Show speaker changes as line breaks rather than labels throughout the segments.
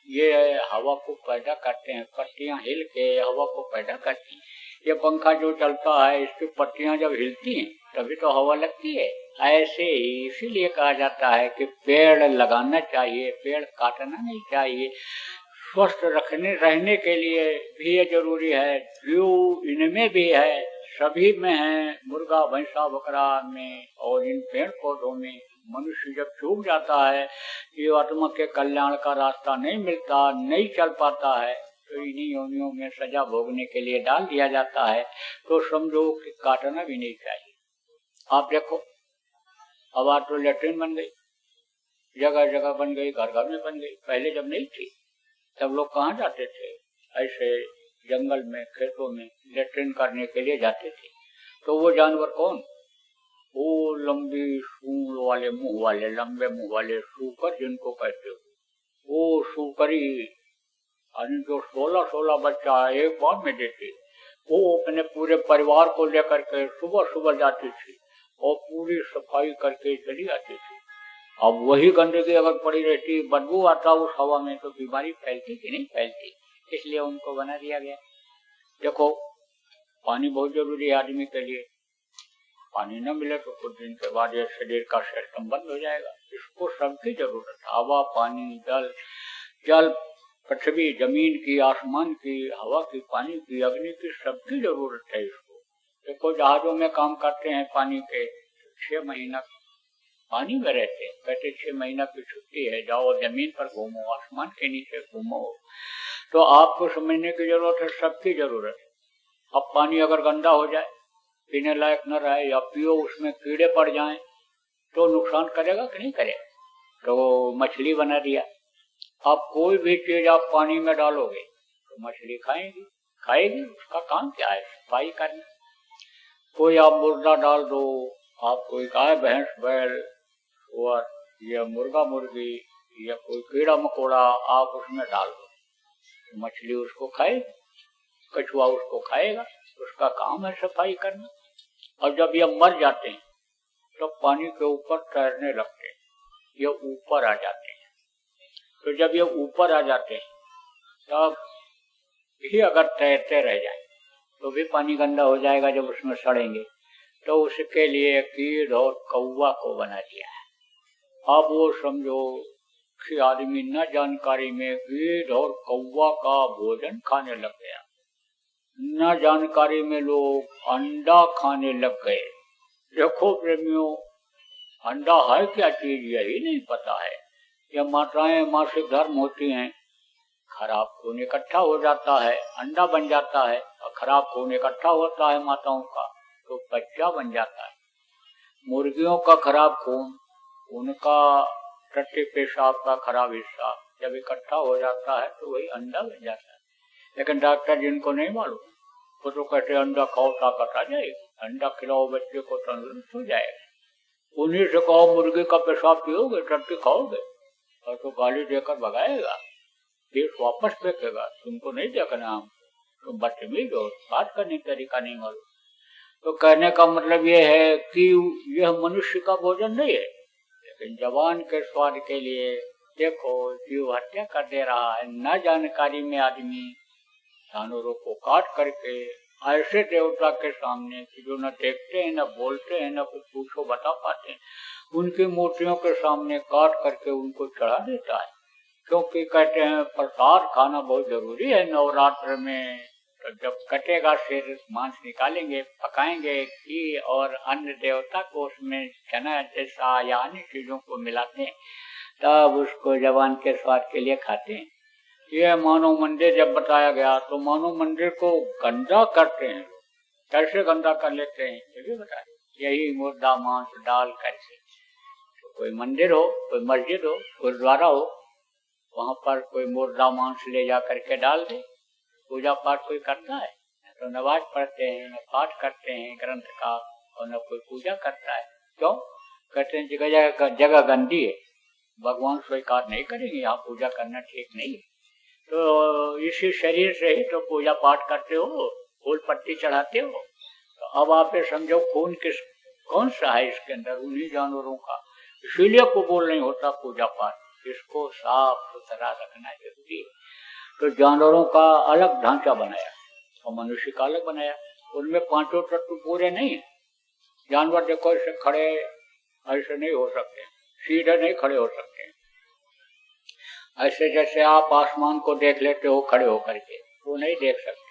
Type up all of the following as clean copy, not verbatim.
ये हवा को पैदा करते हैं, पत्तियां हिल के हवा को पैदा करती हैं। ये पंखा जो चलता है, इसकी पत्तियां जब हिलती हैं तभी तो हवा लगती है। ऐसे ही इसीलिए कहा जाता है कि पेड़ लगाना चाहिए, पेड़ काटना नहीं चाहिए। स्वस्थ रहने के लिए भी ये जरूरी है। जीव इनमें भी है, सभी में है, मुर्गा भैंसा बकरा में और इन पेड़ पौधों में। मनुष्य जब चूक जाता है, ये आत्मा के कल्याण का रास्ता नहीं मिलता, नहीं चल पाता है, तो इन्हीं योनियों में सजा भोगने के लिए डाल दिया जाता है। तो समझो कि काटना भी नहीं चाहिए। आप देखो, अब आज तो लेट्रिन बन गई, जगह जगह बन गई, घर घर में बन गई। पहले जब नहीं थी तब लोग कहाँ जाते थे? ऐसे जंगल में, खेतों में लेट्रिन करने के लिए जाते थे। तो वो जानवर कौन? वो लंबी सूंड वाले, मुंह वाले, लंबे मुंह वाले सूकर जिनको कहते हो, वो सूकरी जो 16-16 बच्चा एक बार में देती, वो अपने पूरे परिवार को लेकर के सुबह सुबह जाती थी और पूरी सफाई करके चली आती थी। अब वही गंदगी अगर पड़ी रहती, बदबू आता उस हवा में, तो बीमारी फैलती कि नहीं फैलती? इसलिए उनको बना दिया गया। देखो, पानी बहुत जरूरी है आदमी के लिए। पानी न मिले तो कुछ दिन के बाद ये शरीर का सिस्टम बंद हो जाएगा। इसको सबकी जरूरत है, हवा, पानी, जल, पृथ्वी, जमीन की, आसमान की, हवा की, पानी की, अग्नि की, सबकी जरूरत है इसको। देखो, जहाजों में काम करते हैं पानी के, 6 महीना पानी में रहते हैं। कहते 6 महीना की छुट्टी है, जाओ जमीन पर घूमो, आसमान के नीचे घूमो। तो आपको समझने की जरूरत है, सबकी जरूरत है। अब पानी अगर गंदा हो जाए, पीने लायक न रहे, या पियो उसमें कीड़े पड़ जाएं, तो नुकसान करेगा कि नहीं करेगा? तो मछली बना दिया। आप कोई भी चीज आप पानी में डालोगे तो मछली खाएगी। उसका काम क्या है? सफाई करना। कोई आप मुर्दा डाल दो, आप कोई गाय भैंस बैल और या मुर्गा मुर्गी या कोई कीड़ा मकोड़ा आप उसमें डाल दो, तो मछली उसको खाएगी, कछुआ उसको खाएगा। उसका काम है सफाई करना। और जब ये मर जाते हैं तो पानी के ऊपर तैरने लगते हैं, ये ऊपर आ जाते हैं। तो जब ये ऊपर आ जाते हैं तब भी अगर तैरते रह जाए तो भी पानी गंदा हो जाएगा जब उसमें सड़ेंगे। तो उसके लिए कीड़ और कौवा को बना दिया है। अब वो समझो कि आदमी न जानकारी में कीड़ और कौवा का भोजन खाने लग गया, न जानकारी में लोग अंडा खाने लग गए। देखो प्रेमियों, अंडा है क्या चीज यही नहीं पता है। यह माताएं मासिक धर्म होती हैं, खराब खून इकट्ठा हो जाता है, अंडा बन जाता है, और खराब खून इकट्ठा होता है माताओं का तो बच्चा बन जाता है। मुर्गियों का खराब खून, उनका टट्टी पेशाब का खराब हिस्सा जब इकट्ठा हो जाता है तो वही अंडा बन जाता है। लेकिन डॉक्टर जिनको नहीं मालूम, वो तो कहते अंडा खाओ ताकत आ जाएगी, अंडा खिलाओ बच्चे को तंदुरुस्त हो जाएगा। उन्हीं से कहो मुर्गी का पेशाब पियोगे, टट्टी खाओगे, और तो गाली देकर भगाएगा, फिर वापस फेंकेगा। तुमको नहीं देखना, हम तुम बदतमीज हो, बात करने का तरीका नहीं मालूम। तो कहने का मतलब ये है कि यह मनुष्य का भोजन नहीं है, लेकिन जवान के स्वाद के लिए देखो जीव हत्या कर दे रहा है। न जानकारी में आदमी जानवरों को काट करके ऐसे देवता के सामने कि जो न देखते हैं, न बोलते हैं, न कुछ पूछो बता पाते हैं, उनकी मूर्तियों के सामने काट करके उनको चढ़ा देता है। क्योंकि कहते हैं प्रसाद खाना बहुत जरूरी है नवरात्र में। तो जब कटेगा सिर, मांस निकालेंगे, पकाएंगे घी और अन्य देवता को उसमें चना जैसा या अन्य चीजों को मिलाते हैं, तब उसको जवान के स्वाद के लिए खाते हैं। ये मानव मंदिर जब बताया गया तो मानव मंदिर को गंदा करते हैं। कैसे गंदा कर लेते हैं ये भी बताए, यही मुर्दा मांस डाल करके। तो कोई मंदिर हो, कोई मस्जिद हो, गुरुद्वारा हो, वहां पर कोई मुर्दा मांस ले जा करके डाल दे। पूजा पाठ कोई करता है? तो नमाज पढ़ते हैं, न पाठ करते हैं ग्रंथ का, और न कोई पूजा करता है। क्यों? कहते हैं जगह गंदी है, भगवान स्वीकार नहीं करेंगे, यहाँ पूजा करना ठीक नहीं है। तो इसी शरीर से ही तो पूजा पाठ करते हो, फूल पत्ती चढ़ाते हो। तो अब आप ये समझो खून कौन सा है इसके अंदर? उन्हीं जानवरों का। इसीलिए कबूल नहीं होता पूजा पाठ, इसको साफ सुथरा रखना जरूरी है। तो जानवरों का अलग ढांचा बनाया और मनुष्य का अलग बनाया। उनमें पांचों तत्व पूरे नहीं है। जानवर देखो ऐसे खड़े ऐसे नहीं हो सकते, सीधे नहीं खड़े हो सकते। ऐसे जैसे आप आसमान को देख लेते हो खड़े होकर के, वो नहीं देख सकते।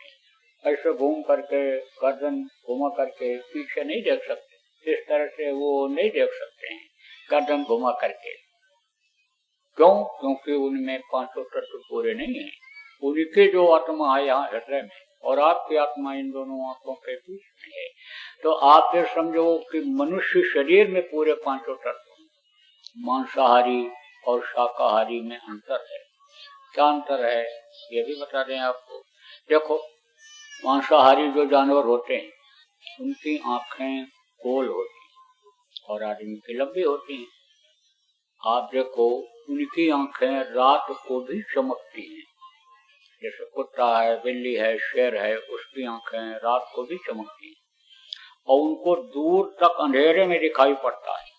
ऐसे घूम करके गर्दन घुमा करके पीछे नहीं देख सकते, इस तरह से वो नहीं देख सकते हैं गर्दन घुमा करके। क्यों? क्योंकि उनमें पांचों तत्व पूरे नहीं है। उनकी जो आत्मा है यहाँ हृदय में और आपकी आत्मा इन दोनों आंखों के बीच में है। तो आप ये समझो कि मनुष्य शरीर में पूरे पांचों तत्व, मांसाहारी और शाकाहारी में अंतर है। क्या अंतर है ये भी बता दें आपको। देखो, मांसाहारी जो जानवर होते हैं उनकी आंखें गोल होती हैं और आदमी की लंबी होती हैं। आप देखो, उनकी आंखें रात को भी चमकती हैं। जैसे कुत्ता है, बिल्ली है, शेर है, उसकी आंखें रात को भी चमकती हैं और उनको दूर तक अंधेरे में दिखाई पड़ता है।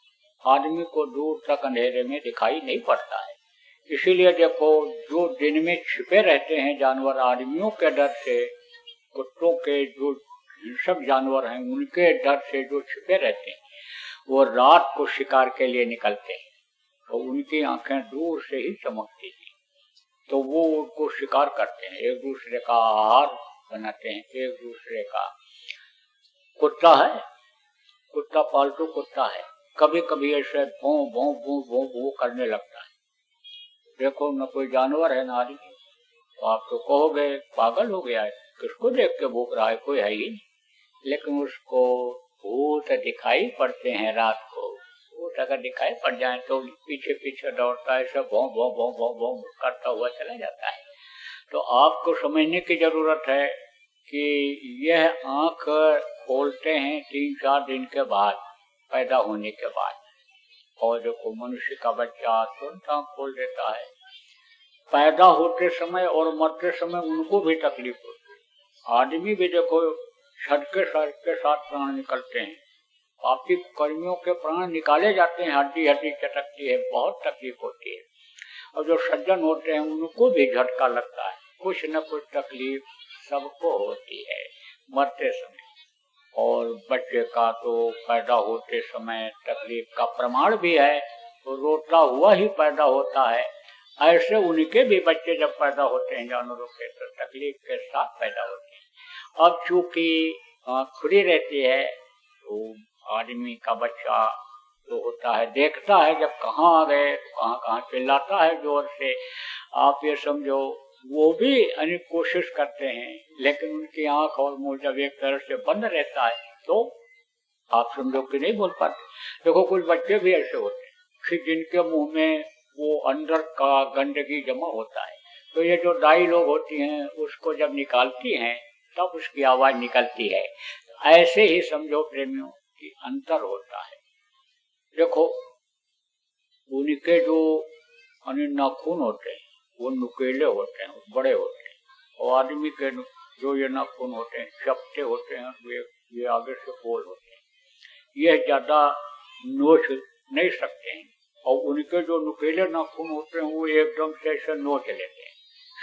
आदमी को दूर तक अंधेरे में दिखाई नहीं पड़ता है। इसीलिए देखो, जो दिन में छिपे रहते हैं जानवर आदमियों के डर से, कुत्तों के जो हिंसक जानवर हैं उनके डर से जो छिपे रहते हैं, वो रात को शिकार के लिए निकलते हैं तो उनकी आंखें दूर से ही चमकती हैं। तो वो उनको शिकार करते हैं, एक दूसरे का आहार बनाते हैं, एक दूसरे का। कुत्ता है, कुत्ता पालतू कुत्ता है, कभी कभी ऐसे भों भों भों भों भों करने लगता है। देखो, न कोई जानवर है ना आदमी, तो आप तो कहोगे पागल हो गया है, किसको देख के भूख रहा है, कोई है ही नहीं। लेकिन उसको भूत दिखाई पड़ते हैं रात को। भूत अगर दिखाई पड़ जाए तो पीछे पीछे दौड़ता है, सब भों भों भों भों भों करता हुआ चला जाता है। तो आपको समझने की जरूरत है कि यह आंख खोलते हैं 3-4 दिन के बाद, पैदा होने के बाद। और देखो, मनुष्य का बच्चा तुरंत आंख खोल देता है। पैदा होते समय और मरते समय उनको भी तकलीफ होती है। आदमी भी देखो, झटके के साथ प्राण निकलते हैं। पापी कर्मियों के प्राण निकाले जाते हैं, हड्डी हड्डी चटकती है, बहुत तकलीफ होती है। और जो सज्जन होते हैं उनको भी झटका लगता है, कुछ न कुछ तकलीफ सबको होती है मरते समय। और बच्चे का तो पैदा होते समय तकलीफ का प्रमाण भी है, तो रोता हुआ ही पैदा होता है। ऐसे उनके भी बच्चे जब पैदा होते हैं जानवरों के, तो तकलीफ के साथ पैदा होते हैं। अब चूंकि खुली रहती है तो आदमी का बच्चा जो होता है देखता है जब कहाँ आ गए, कहाँ कहाँ चिल्लाता है जोर से। आप ये समझो, वो भी अनेक कोशिश करते हैं, लेकिन उनकी आंख और मुंह जब एक तरह से बंद रहता है तो आप समझो कि नहीं बोल पाते। देखो, कुछ बच्चे भी ऐसे होते हैं कि जिनके मुंह में वो अंदर का गंदगी जमा होता है, तो ये जो दाई लोग होती हैं उसको जब निकालती हैं तब उसकी आवाज निकलती है। ऐसे ही समझो प्रेमियों कि अंतर होता है। देखो, उनके जो नाखून होते हैं वो नुकीले होते हैं, बड़े होते हैं, और आदमी के जो ये नाखून होते हैं चपटे होते हैं, ये आगे से गोल होते हैं, ये ज्यादा नोच नहीं सकते हैं। और उनके जो नुकीले नाखून होते हैं वो एकदम से ऐसे नोच लेते हैं,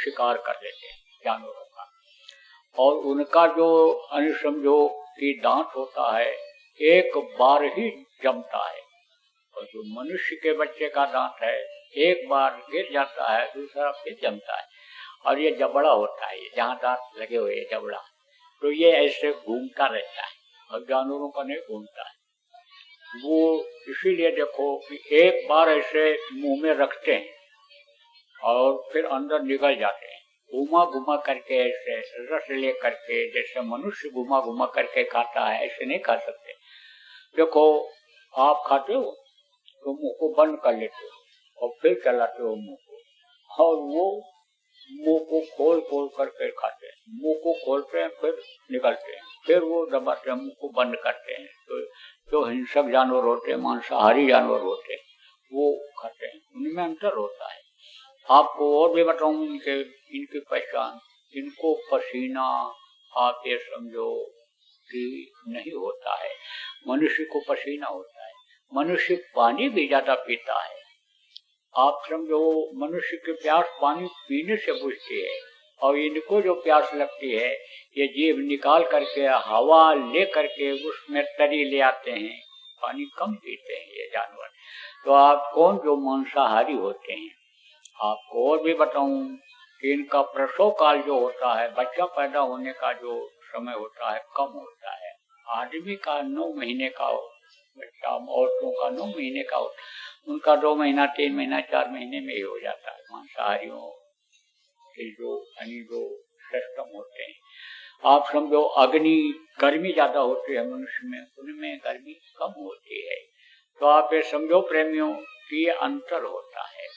शिकार कर लेते हैं जानवरों का। और उनका जो समझो कि दांत होता है एक बार ही जमता है, और जो मनुष्य के बच्चे का दांत है एक बार गिर जाता है, दूसरा फिर जमता है। और ये जबड़ा होता है, जहाँ दांत लगे हुए जबड़ा, तो ये ऐसे घूमता रहता है और जानवरों का नहीं घूमता है। वो इसीलिए देखो कि एक बार ऐसे मुंह में रखते हैं और फिर अंदर निकल जाते हैं, घुमा घुमा करके, ऐसे रस ले करके, जैसे मनुष्य घुमा घुमा करके खाता है ऐसे नहीं खा सकते। देखो, आप खाते हो तो मुंह को बंद कर लेते हो और फिर चलाते हो मुंह को, और वो मुंह को खोल खोल करके खाते हैं। मुंह को खोलते हैं फिर निकलते हैं, फिर वो दबाते हैं, मुंह को बंद करते हैं। तो जो हिंसक जानवर होते हैं, मांसाहारी जानवर होते हैं, वो खाते हैं, उनमें अंतर होता है। आपको और भी बताऊं इनकी पहचान। इनको पसीना आप ये समझो कि नहीं होता है, मनुष्य को पसीना होता है। मनुष्य पानी भी ज्यादा पीता है आप समझो मनुष्य की प्यास पानी पीने से बुझती है, और इनको जो प्यास लगती है ये जीव निकाल करके हवा ले करके उसमें तरी ले आते हैं, पानी कम पीते हैं ये जानवर। तो आप कौन जो मांसाहारी होते हैं, आपको और भी बताऊं कि इनका प्रसव काल जो होता है, बच्चा पैदा होने का जो समय होता है कम होता है। आदमी का 9 महीने का बच्चा, औरतों का 9 महीने का, उनका 2 महीना 3 महीना 4 महीने में ही हो जाता है। मांसाहारियों के जो सिस्टम होते हैं, आप समझो अग्नि गर्मी ज्यादा होती है मनुष्य में, उनमें गर्मी कम होती है। तो आप ये समझो प्रेमियों कि ये अंतर होता है।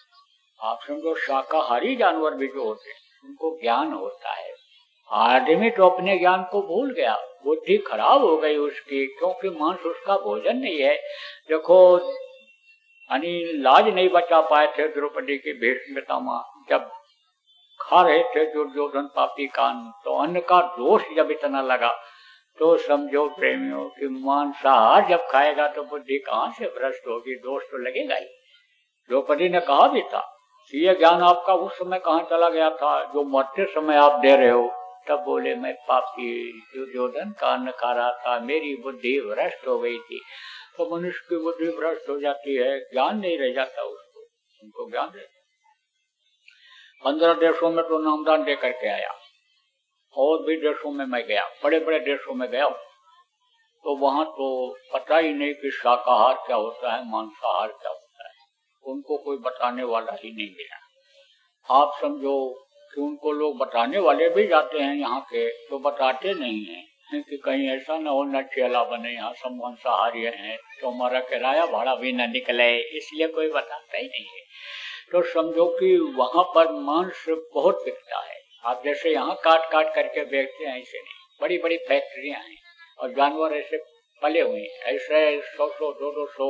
आप समझो शाकाहारी जानवर भी जो होते हैं उनको ज्ञान होता है, आदमी तो अपने ज्ञान को भूल गया, बुद्धि खराब हो गई उसकी, क्योंकि मांस उसका भोजन नहीं है। देखो लाज नहीं बचा पाए थे द्रौपदी के भीष्मपितामह, जब खा रहे थे दुर्योधन पापी कान, तो अन्न का दोष जब इतना लगा तो समझो प्रेमियों कि मांसाहार जब खाएगा तो बुद्धि कहाँ से भ्रष्ट होगी, दोष तो लगेगा ही। द्रौपदी ने कहा भी था कि ये ज्ञान आपका उस समय कहाँ चला गया था जो मरते समय आप दे रहे हो। तब बोले मैं पापी दुर्योधन का अन्न खा रहा था, मेरी बुद्धि भ्रष्ट हो गई थी। तो मनुष्य की बुद्धि भ्रष्ट हो जाती है, ज्ञान नहीं रह जाता उसको, उनको ज्ञान रहता। 15 देशों में तो नामदान दे करके आया, और भी देशों में मैं गया, बड़े बड़े देशों में गया, तो वहां तो पता ही नहीं कि शाकाहार क्या होता है, मांसाहार क्या होता है, उनको कोई बताने वाला ही नहीं मिला। आप समझो कि उनको लोग बताने वाले भी जाते हैं यहाँ के, तो बताते नहीं है कि कहीं ऐसा न हो न चेला बने, यहाँ सब मांसाहारी हैं तो हमारा किराया भाड़ा भी न निकले, इसलिए कोई बताता ही नहीं है। तो समझो कि वहां पर मांस बहुत बिकता है। आप जैसे यहाँ काट काट करके बेचते हैं ऐसे नहीं, बड़ी बड़ी फैक्ट्रियां हैं और जानवर ऐसे पले हुए हैं, ऐसे 100-100 200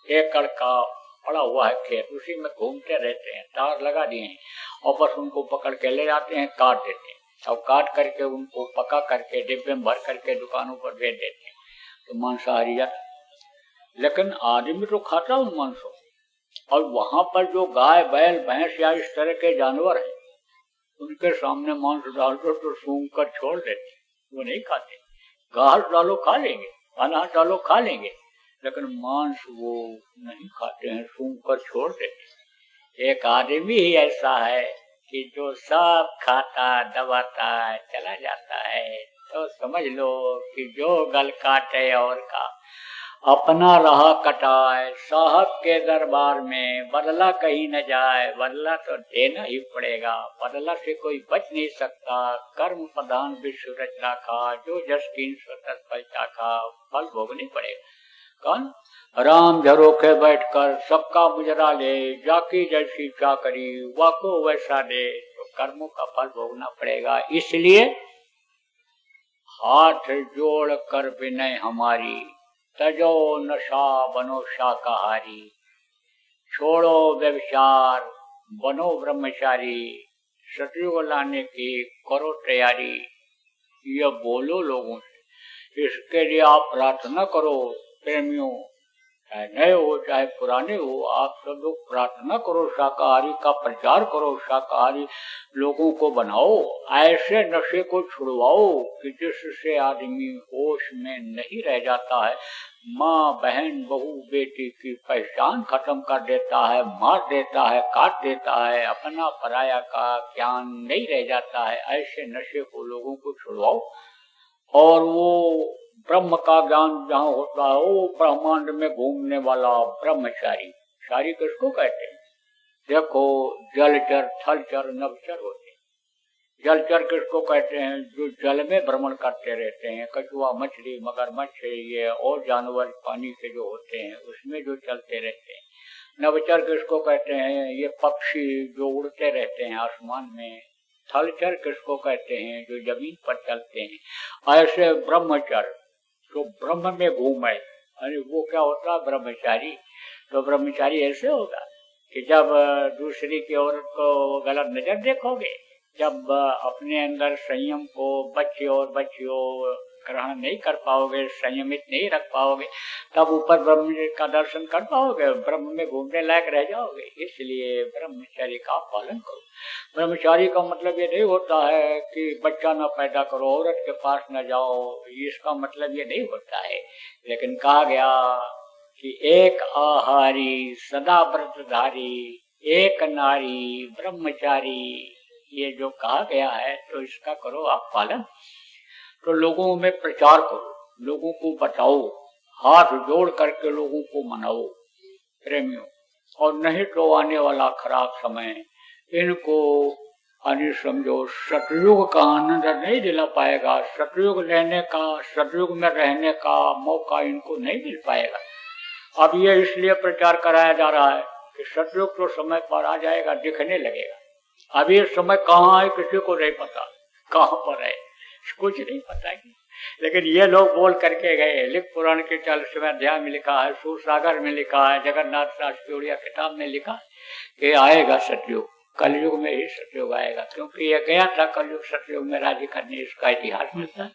एकड़ का पड़ा हुआ है खेत, उसी में घूमते रहते हैं, तार लगा दिए हैं और बस उनको पकड़ के ले जाते हैं, काट देते हैं, और काट करके उनको पका करके डिब्बे में भर करके दुकानों पर भेज देते हैं। तो मांसाहारी जाता, लेकिन आदमी तो खाता उन मांसों। और वहां पर जो गाय बैल भैंस या इस तरह के जानवर हैं, उनके सामने मांस डाल दो तो सूंघ कर छोड़ देते, वो नहीं खाते। घास डालो खा लेंगे, अनाज डालो खा लेंगे, लेकिन मांस वो नहीं खाते हैं, सूंघ कर छोड़ देते। एक आदमी ही ऐसा है कि जो सब खाता दबाता चला जाता है, तो समझ लो कि जो गल काटे और का अपना रहा कटाए, साहब के दरबार में बदला कहीं न जाए, बदला तो देना ही पड़ेगा, बदला से कोई बच नहीं सकता। कर्म प्रधान विश्व रचना का, जो जस कीन स्वतः फलता का, फल भोगनी पड़ेगा। कौन? राम झरोखे बैठकर सबका मुजरा ले, जाकी जैसी चाकरी वाको वैसा दे, तो कर्मों का फल भोगना पड़ेगा। इसलिए हाथ जोड़ कर विनय हमारी, तजो नशा बनो शाकाहारी, छोड़ो व्यभिचार बनो ब्रह्मचारी, सतयुग लाने की करो तैयारी। यह बोलो लोगों से, इसके लिए आप प्रार्थना करो प्रेमियों, चाहे नए हो चाहे पुराने हो, आप सब लोग प्रार्थना करो, शाकाहारी का प्रचार करो, शाकाहारी लोगों को बनाओ, ऐसे नशे को छुड़वाओ कि जिससे आदमी होश में नहीं रह जाता है, माँ बहन बहू बेटी की पहचान खत्म कर देता है, मार देता है, काट देता है, अपना पराया का ज्ञान नहीं रह जाता है। ऐसे नशे को लोगों को छुड़वाओ, और वो ब्रह्म का ज्ञान जहाँ होता है, वो ब्रह्मांड में घूमने वाला ब्रह्मचारी। चारी किसको कहते हैं? देखो जलचर थलचर नभचर होते हैं। जलचर किसको कहते हैं? जो जल में भ्रमण करते रहते हैं, कछुआ मछली मगरमच्छ ये और जानवर पानी के जो होते हैं उसमें जो चलते रहते हैं। नभचर किसको कहते हैं? ये पक्षी जो उड़ते रहते हैं आसमान में। थलचर किसको कहते हैं? जो जमीन पर चलते हैं। ऐसे ब्रह्मचर जो ब्रह्म में घूमे, अरे वो क्या होता है? ब्रह्मचारी। तो ब्रह्मचारी ऐसे होगा कि जब दूसरी की औरत को गलत नजर देखोगे, जब अपने अंदर संयम को बच्चे और बच्चियों ग्रहण नहीं कर पाओगे, संयमित नहीं रख पाओगे, तब ऊपर ब्रह्म का दर्शन कर पाओगे, ब्रह्म में घूमने लायक रह जाओगे। इसलिए ब्रह्मचर्य का पालन करो। ब्रह्मचारी का मतलब ये नहीं होता है कि बच्चा न पैदा करो, औरत के पास न जाओ, इसका मतलब ये नहीं होता है। लेकिन कहा गया कि एक आहारी सदा व्रतधारी एक नारी ब्रह्मचारी, ये जो कहा गया है तो इसका करो आप पालन। तो लोगों में प्रचार करो, लोगों को बताओ, हाथ जोड़ करके लोगों को मनाओ प्रेमियों। और नहीं तो आने वाला खराब समय इनको अनि समझो सतयुग का आनंद नहीं दिला पाएगा, सतयुग लेने का, सतयुग में रहने का मौका इनको नहीं मिल पाएगा। अब ये इसलिए प्रचार कराया जा रहा है कि सतयुग तो समय पर आ जाएगा, दिखने लगेगा। अब ये समय कहाँ है किसी को नहीं पता, कहाँ पर है कुछ नहीं पता है। लेकिन ये लोग बोल करके गए, लिख पुराण के 40वें अध्याय में लिखा है, सूरसागर में लिखा है, जगन्नाथ दास की उड़िया किताब में लिखा कि आएगा सतयुग, कलयुग में ही सतयुग आएगा, क्योंकि ये गया था कलयुग सतयुग में राज्य करने, इसका इतिहास मिलता है।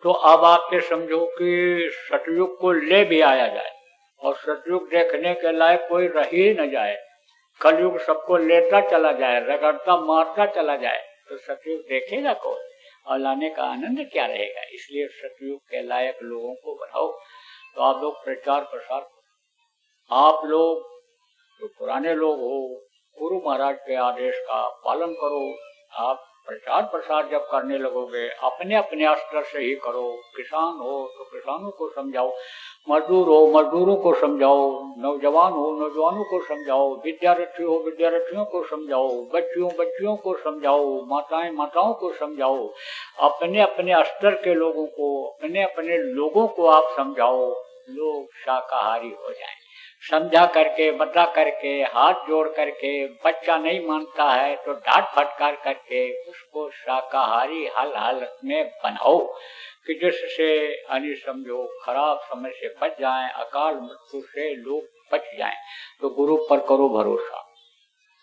तो अब आपके समझो कि सतयुग को ले भी आया जाए और सतयुग देखने के लायक कोई रह ही न जाए, कलयुग सबको लेता चला जाए, रगड़ता मारता चला जाए, तो सतयुग देखेगा कौन और लाने का आनंद क्या रहेगा। इसलिए सतयुग के लायक लोगों को बनाओ। तो आप लोग प्रचार प्रसार, आप लोग जो पुराने लोग हो, गुरु महाराज के आदेश का पालन करो। आप प्रचार प्रसार जब करने लगोगे अपने अपने स्तर से ही करो। किसान हो तो किसानों को समझाओ, मजदूर हो मजदूरों को समझाओ, नौजवान हो नौजवानों को समझाओ, विद्यार्थी हो विद्यार्थियों को समझाओ, बच्चियों को समझाओ, माताएं माताओं को समझाओ। अपने अपने स्तर के लोगों को, अपने अपने लोगों को आप समझाओ, लोग शाकाहारी हो जाएं। समझा करके, बता करके, हाथ जोड़ करके, बच्चा नहीं मानता है तो डांट फटकार करके उसको शाकाहारी हल हालत में बनाओ कि जिससे यानी समझो खराब समय से बच जाएं, अकाल मृत्यु से लोग बच जाएं। तो गुरु पर करो भरोसा।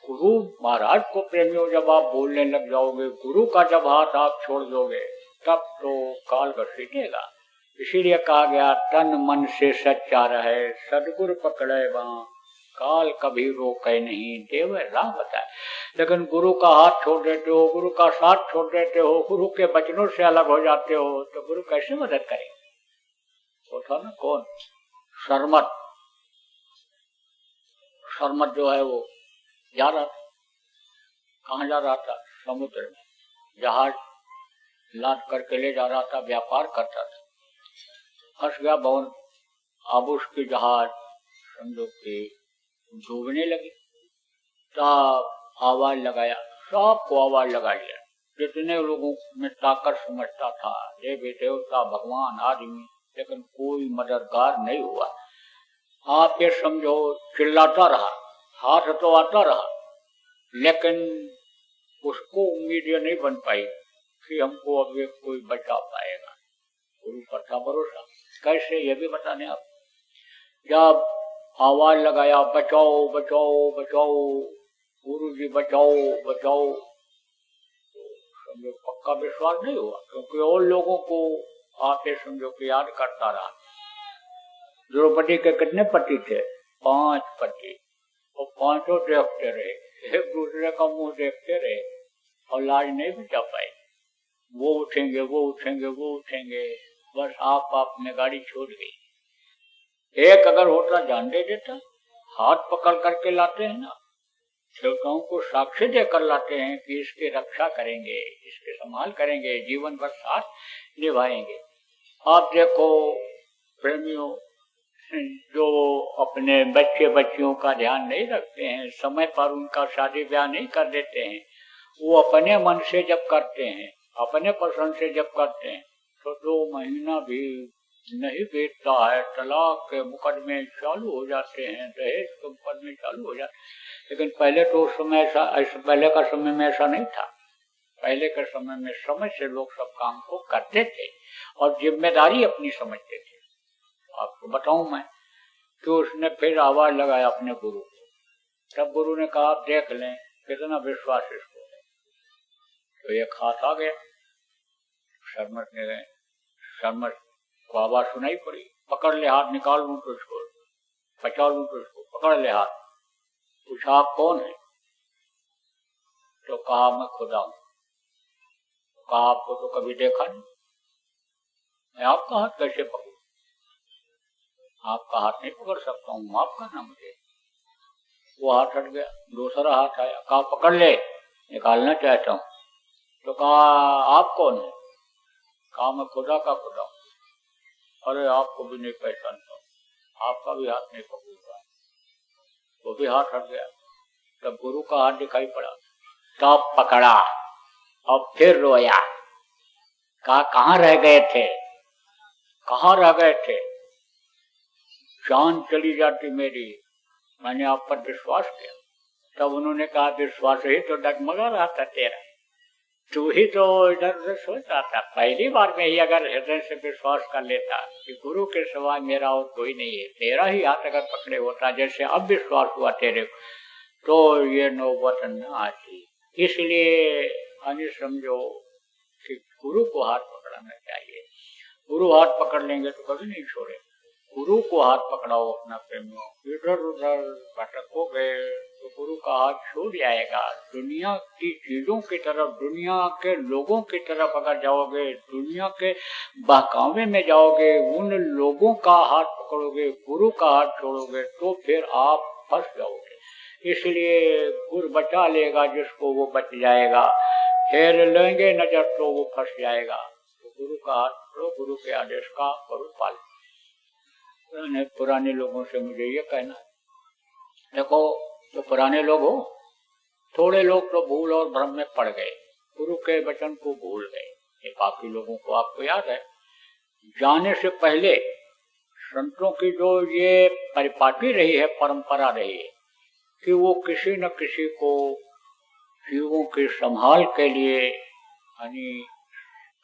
गुरु महाराज को प्रेमियों जब आप बोलने लग जाओगे, गुरु का जब हाथ आप छोड़ दोगे, तब तो काल घसीटेगा। इसीलिए कहा गया तन मन से सच्चा रहे, सदगुरु पकड़े वहां, काल कभी रोके नहीं, देव राह बताए। लेकिन गुरु का हाथ छोड़ देते हो, गुरु का साथ छोड़ देते हो, गुरु के वचनों से अलग हो जाते हो, तो गुरु कैसे मदद करेंगे? वो था ना कौन, शर्मत। शर्मत जो है वो जा रहा था, कहाँ जा रहा था? समुद्र में जहाज लाद करके ले जा रहा था, व्यापार करता था, फंस गया भवन। अब उसकी जहाज समझो कि डूबने लगी। तब आवाज लगाया, सबको आवाज लगा लिया, जितने लोगों में ताकत समझता था, देवी देवता भगवान आदमी, लेकिन कोई मददगार नहीं हुआ। आप ये समझो चिल्लाता रहा, हाथ तो आता रहा, लेकिन उसको उम्मीद ये नहीं बन पाई कि हमको अब कोई बचा पाएगा। गुरु पर था भरोसा। कैसे ये भी बताने आप। जब आवाज लगाया बचाओ बचाओ बचाओ, गुरु जी बचाओ बचाओ, समझो पक्का विश्वास नहीं हुआ, क्योंकि और लोगों को आके समझो कि याद करता रहा। द्रौपदी के कितने पति थे? 5 पति, और 5 देखते रहे, एक दूसरे का मुंह देखते रहे और लाज नहीं बचा पाए। वो उठेंगे वो उठेंगे वो उठेंगे, बस आप में गाड़ी छोड़ गई। एक अगर होता जान दे देता, हाथ पकड़ करके लाते हैं ना, देवताओं को साक्षी देकर लाते हैं कि इसकी रक्षा करेंगे, इसके संभाल करेंगे, जीवन भर साथ निभाएंगे। आप देखो प्रेमियों, जो अपने बच्चे बच्चियों का ध्यान नहीं रखते हैं, समय पर उनका शादी ब्याह नहीं कर देते हैं, वो अपने मन से जब करते हैं, अपने पसंद से जब करते हैं, तो 2 महीना भी नहीं बीतता है, तलाक के मुकदमे चालू हो जाते हैं, दहेज के मुकदमे चालू हो जाते हैं। लेकिन पहले तो उस समय ऐसा पहले का समय में ऐसा नहीं था। पहले के समय में समझ से लोग सब काम को करते थे और जिम्मेदारी अपनी समझते थे। आपको बताऊं मैं कि उसने फिर आवाज लगाया अपने गुरु को। तब गुरु ने कहा आप देख लें कितना विश्वास इसको। तो एक हाथ आ गया, शर्मत ने गए शर्मा को आवाज सुनाई पड़ी, पकड़ ले हाथ, निकाल लूं तो इसको, बचा लूं तो इसको, पकड़ ले हाथ। पूछा आप कौन है? तो कहा मैं खुदा हूं। कहा आपको तो कभी देखा नहीं, मैं आपका हाथ कैसे पकड़ूं? आपका हाथ नहीं पकड़ सकता हूं, माफ करना मुझे। वो हाथ हट गया, दूसरा हाथ आया, कहा पकड़ ले, निकालना चाहता हूं। तो कहा आप कौन है? कहा मैं खुदा का खुदा हूं। अरे आपको भी नहीं पहचानता, आपका भी हाथ नहीं पकड़ूंगा। वो भी हाथ हट गया। तब गुरु का हाथ दिखाई पड़ा, तब पकड़ा और फिर रोया। कहा कहाँ रह गए थे, कहाँ रह गए थे? जान चली जाती मेरी, मैंने आप पर विश्वास किया। तब उन्होंने कहा विश्वास ही तो डगमगा रहा था तेरा, तू ही तो इधर उधर सोच रहा था। पहली बार में ही अगर हृदय से विश्वास कर लेता कि गुरु के सिवाय मेरा और कोई नहीं है, तेरा ही हाथ अगर पकड़े होता जैसे अब विश्वास हुआ तेरे को, तो ये नौबत न आती। इसलिए अन्य समझो कि गुरु को हाथ पकड़ाना चाहिए। गुरु हाथ पकड़ लेंगे तो कभी नहीं छोड़े। गुरु को हाथ पकड़ाओ अपना प्रेमियों, इधर उधर भटकोगे तो गुरु का हाथ छूट जाएगा। दुनिया की चीजों की तरफ, दुनिया के लोगों की तरफ अगर जाओगे, दुनिया के बहकावे में जाओगे, उन लोगों का हाथ पकड़ोगे, गुरु का हाथ छोड़ोगे तो फिर आप फंस जाओगे। इसलिए गुरु बचा लेगा जिसको, वो बच जाएगा। फेर लेंगे नजर तो वो फंस जाएगा। तो गुरु का हाथ पकड़ो, गुरु के आदेश का करो पालन। पुराने लोगों से मुझे ये कहना है, देखो जो पुराने लोग हो, थोड़े लोग तो भूल और भ्रम में पड़ गए, गुरु के वचन को भूल गए। बाकी लोगों को आपको याद है, जाने से पहले संतों की जो ये परिपाटी रही है, परंपरा रही है कि वो किसी न किसी को जीवों की संभाल के लिए यानी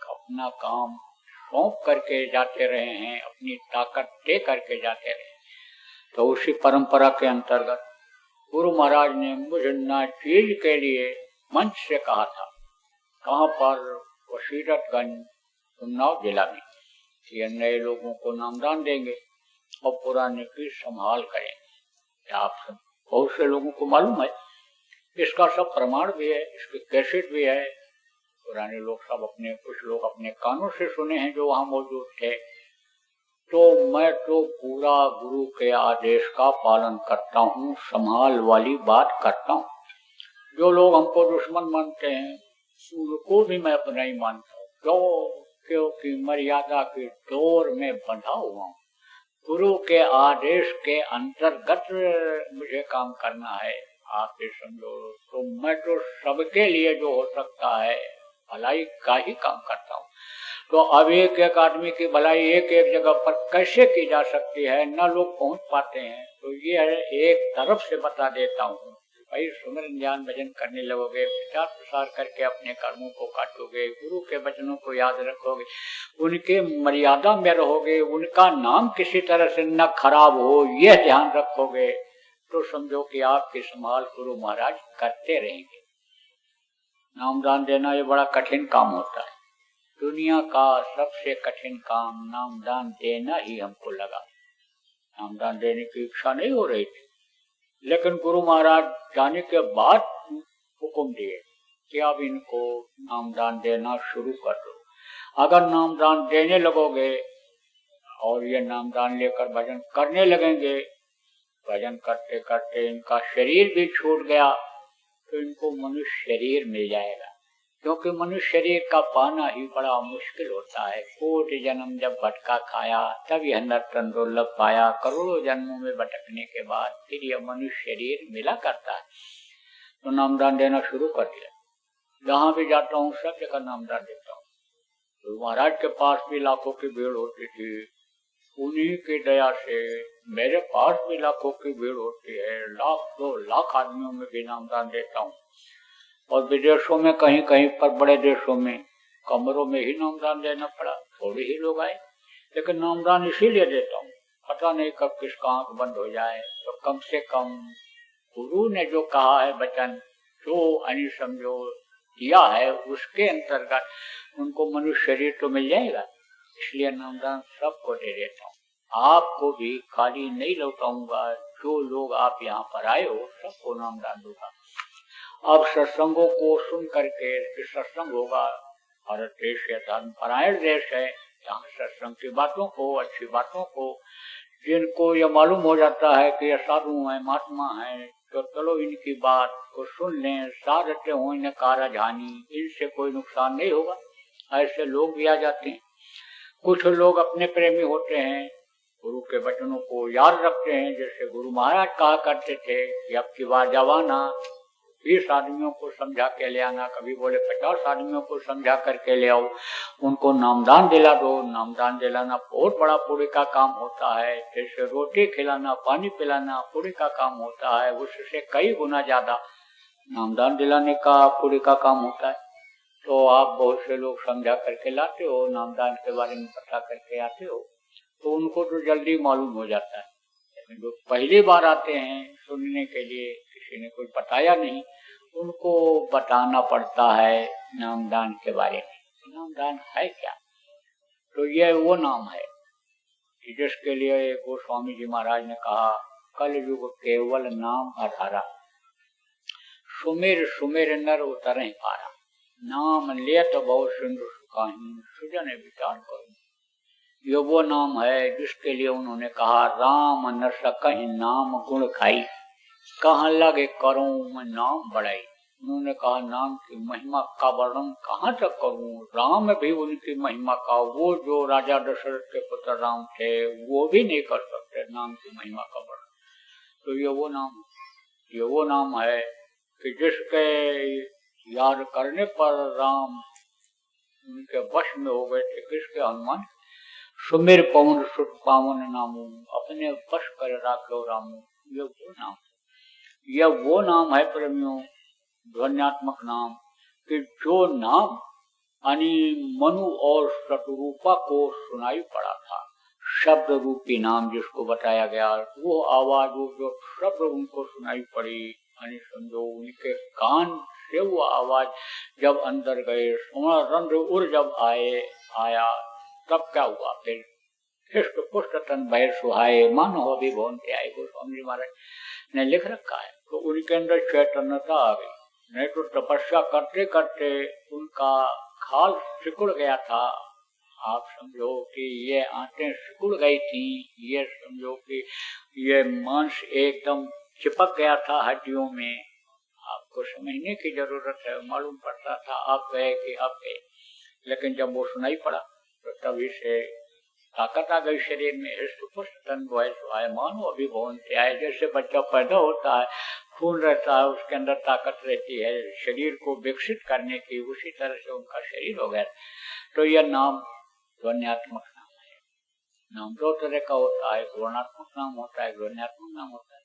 अपना काम सौंप करके जाते रहे हैं, अपनी ताकत दे करके जाते रहे। तो उसी परंपरा के अंतर्गत गुरु महाराज ने मुझे न चीज के लिए मंच से कहा था, कहाँ पर? वसीरतगंज, उन्नाव जिला में। ये नए लोगों को नामदान देंगे और पुराने की संभाल करेंगे। आप सब बहुत से लोगों को मालूम है, इसका सब प्रमाण भी है, इसकी कैसेट भी है। पुराने लोग सब अपने, कुछ लोग अपने कानों से सुने हैं जो वहां मौजूद थे। तो मैं तो पूरा गुरु के आदेश का पालन करता हूँ, संभाल वाली बात करता हूँ। जो लोग हमको दुश्मन मानते हैं उनको भी मैं अपना ही मानता हूँ, क्योंकि मर्यादा के डोर में बंधा हुआ हूँ। गुरु के आदेश के अंतर्गत मुझे काम करना है। आप ये समझो, तो मैं तो सबके लिए जो हो सकता है भलाई का ही काम करता हूँ। तो अब एक एक आदमी की भलाई एक एक जगह पर कैसे की जा सकती है, न लोग पहुंच पाते हैं। तो ये है, एक तरफ से बता देता हूँ, भाई सुमरन ज्ञान भजन करने लगोगे, प्रचार प्रसार करके अपने कर्मों को काटोगे, गुरु के वचनों को याद रखोगे, उनके मर्यादा में रहोगे, उनका नाम किसी तरह से न खराब हो यह ध्यान रखोगे, तो समझो कि आपकी संभाल गुरु महाराज करते रहेंगे। नामदान देना ये बड़ा कठिन काम होता है। दुनिया का सबसे कठिन काम नामदान देना ही हमको लगा। नामदान देने की इच्छा नहीं हो रही थी, लेकिन गुरु महाराज जाने के बाद हुक्म दिए कि अब इनको नामदान देना शुरू कर दो। अगर नामदान देने लगोगे और ये नामदान लेकर भजन करने लगेंगे, भजन करते करते इनका शरीर भी छूट गया तो इनको मनुष्य शरीर मिल जाएगा। क्योंकि मनुष्य शरीर का पाना ही बड़ा मुश्किल होता है। कोटि जन्म जब भटका खाया, तब यह नर्तन दुर्लभ पाया। करोड़ों जन्मों में भटकने के बाद फिर यह मनुष्य शरीर मिला करता है। तो नामदान देना शुरू कर दिया। जहां भी जाता हूँ सब जगह नामदान देता हूँ। तो महाराज के पास भी लाखों की भीड़ होती थी, उन्हीं की दया से मेरे पास भी लाखों की भीड़ होती है। 1-2 लाख आदमियों में भी नामदान देता हूँ। और विदेशों में कहीं कहीं पर, बड़े देशों में कमरों में ही नामदान देना पड़ा, थोड़े ही लोग आए, लेकिन नामदान इसीलिए देता हूँ, पता नहीं कब किसका आंख बंद हो जाए। तो कम से कम गुरु ने जो कहा है वचन, जो अनि समझो दिया है, उसके अंतर्गत उनको मनुष्य शरीर तो मिल जाएगा। इसलिए नामदान सबको दे देता हूँ। आपको भी खाली नहीं लौटाऊंगा, जो लोग आप यहाँ पर आए हो सबको नामदान दूंगा। अब सत्संगों को सुन करके, सत्संग होगा, भारत देश या धर्म परायण देश है, यहाँ सत्संग की बातों को, अच्छी बातों को, जिनको यह मालूम हो जाता है कि ये साधु है, महात्मा है, तो चलो इनकी बात को सुन लें, साधते हो इन्हें कारा जानी, इनसे कोई नुकसान नहीं होगा, ऐसे लोग भी आ जाते हैं। कुछ लोग अपने प्रेमी होते हैं, गुरु के वचनों को याद रखते हैं, जैसे गुरु महाराज कहा करते थे कि अब की बार जवाना 20 आदमियों को समझा के ले आना, कभी बोले 50 आदमियों को समझा करके ले आओ, उनको नामदान दिला दो। नामदान दिलाना बहुत बड़ा पुण्य का काम होता है, जैसे रोटी खिलाना, पानी पिलाना पुण्य का काम होता है, उससे कई गुना ज्यादा नामदान दिलाने का पुण्य का काम होता है। तो आप बहुत से लोग समझा करके लाते हो, नामदान के बारे में पता करके आते हो, तो उनको तो जल्दी मालूम हो जाता है। लेकिन जो पहली बार आते हैं सुनने के लिए, किसी ने कुछ बताया नहीं, उनको बताना पड़ता है नामदान के बारे में। नामदान है क्या? तो ये वो नाम है जिसके लिए गोस्वामी जी महाराज ने कहा, कल युग केवल नाम आधारा, सुमेर सुमेर नर उतरे पारा, नाम ले तो बहुत सिंधु सुखाही, सुजन विचार करो। ये वो नाम है जिसके लिए उन्होंने कहा, राम न सकहि नाम गुण खाई, कहाँ लगे करूं मैं नाम बढ़ाई। उन्होंने कहा नाम की महिमा का वर्णन कहाँ तक करूं, राम भी उनकी महिमा का, वो जो राजा दशरथ के पुत्र राम थे वो भी नहीं कर सकते नाम की महिमा का वर्णन। तो ये वो नाम है कि जिसके याद करने पर राम उनके वश में हो गए थे। किसके? हनुमान। सुमेर पवन सुत पावन नामू, अपने वश कर राखो रामू, यह वो नाम है प्रेमियों, ध्वन्यात्मक नाम, कि जो नाम यानी मनु और शतरूपा को सुनाई पड़ा था, शब्द रूपी नाम जिसको बताया गया, वो आवाज, वो जो शब्द उनको सुनाई पड़ी, यानी समझो उनके कान से वो आवाज जब अंदर गए, रंध्र उड़ जब आया, तब क्या हुआ? फिर हृष्ट पुष्ट तन भय सुहाए, मानो अभी भवन के आए। गोस्वामी जी महाराज ने लिख रखा है। तो उनके अंदर चैतन्यता आ गई। नहीं तो तपस्या करते करते उनका खाल सिकुड़ गया था। आप समझो कि ये आंतें सिकुड़ गई थी, ये समझो कि ये मांस एकदम चिपक गया था हड्डियों में। आपको समझने की जरूरत है, मालूम पड़ता था आप गए कि आप गए, लेकिन जब वो सुनाई पड़ा तो तभी से ताकत आ गई शरीर में। मानो अभी भवन से आए, जैसे बच्चा पैदा होता है, खून रहता है, उसके अंदर ताकत रहती है शरीर को विकसित करने की, उसी तरह से उनका शरीर हो गया। तो यह नाम ध्वन्यात्मक नाम है। नाम दो तरह का होता है, वर्णात्मक नाम होता है, ध्वन्यात्मक नाम होता है।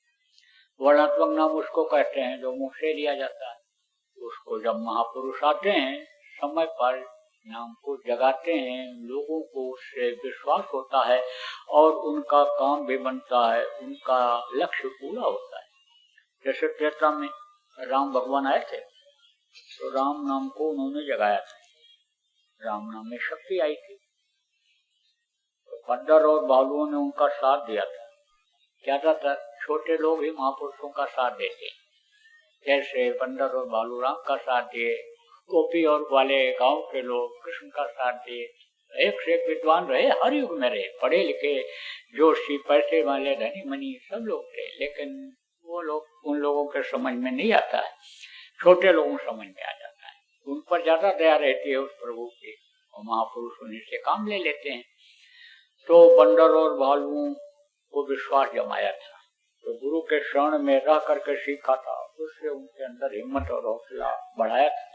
वर्णात्मक नाम उसको कहते हैं जो मुंह से लिया जाता है। उसको जब महापुरुष आते हैं समय पर नाम को जगाते हैं, लोगों को उससे विश्वास होता है और उनका काम भी बनता है, उनका लक्ष्य पूरा होता है। जैसे त्रेता में राम भगवान आए थे तो राम नाम को उन्होंने जगाया था, राम नाम में शक्ति आई थी। तो बंदर और भालुओं ने उनका साथ दिया था। ज्यादातर छोटे लोग ही महापुरुषों का साथ देते, जैसे बंदर और भालू राम का साथ दिए, गोपी और वाले गांव के लोग कृष्ण का साथ दिए। एक से एक विद्वान रहे, हर युग में रहे, पढ़े लिखे जोशी, पैसे वाले, धनी मनी सब लोग थे, लेकिन वो लोग उन लोगों के समझ में नहीं आता है, छोटे लोगों समझ में आ जाता है। उन पर ज्यादा दया रहती है उस प्रभु की, और महापुरुष उन्हीं से काम ले लेते हैं। तो बंदर और भालुओं को विश्वास जमाया था, तो गुरु के शरण में रह करके सीखा था, उससे उनके अंदर हिम्मत और हौसला बढ़ाया था।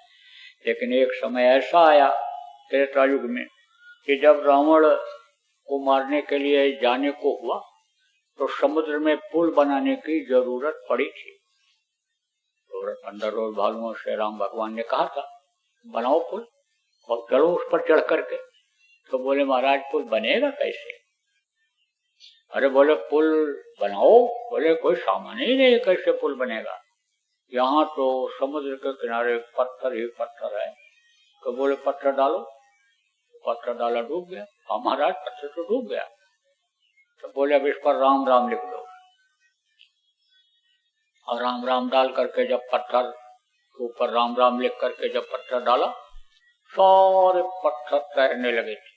लेकिन एक समय ऐसा आया त्रेता युग में कि जब रावण को मारने के लिए जाने को हुआ तो समुद्र में पुल बनाने की जरूरत पड़ी थी। तो बंदर और भालुओं से राम भगवान ने कहा था बनाओ पुल और चलो उस पर चढ़ करके। तो बोले महाराज पुल बनेगा कैसे? अरे बोले पुल बनाओ। बोले कोई सामान ही नहीं, कैसे पुल बनेगा? यहाँ तो समुद्र के किनारे पत्थर ही पत्थर है। तो बोले पत्थर डालो, पत्थर डाला, डूब गया। महाराज पत्थर तो डूब गया। तो बोले अब इस पर राम राम लिख दो। और राम राम डाल करके जब पत्थर ऊपर राम राम लिख करके जब पत्थर डाला, सारे पत्थर तैरने लगे थे।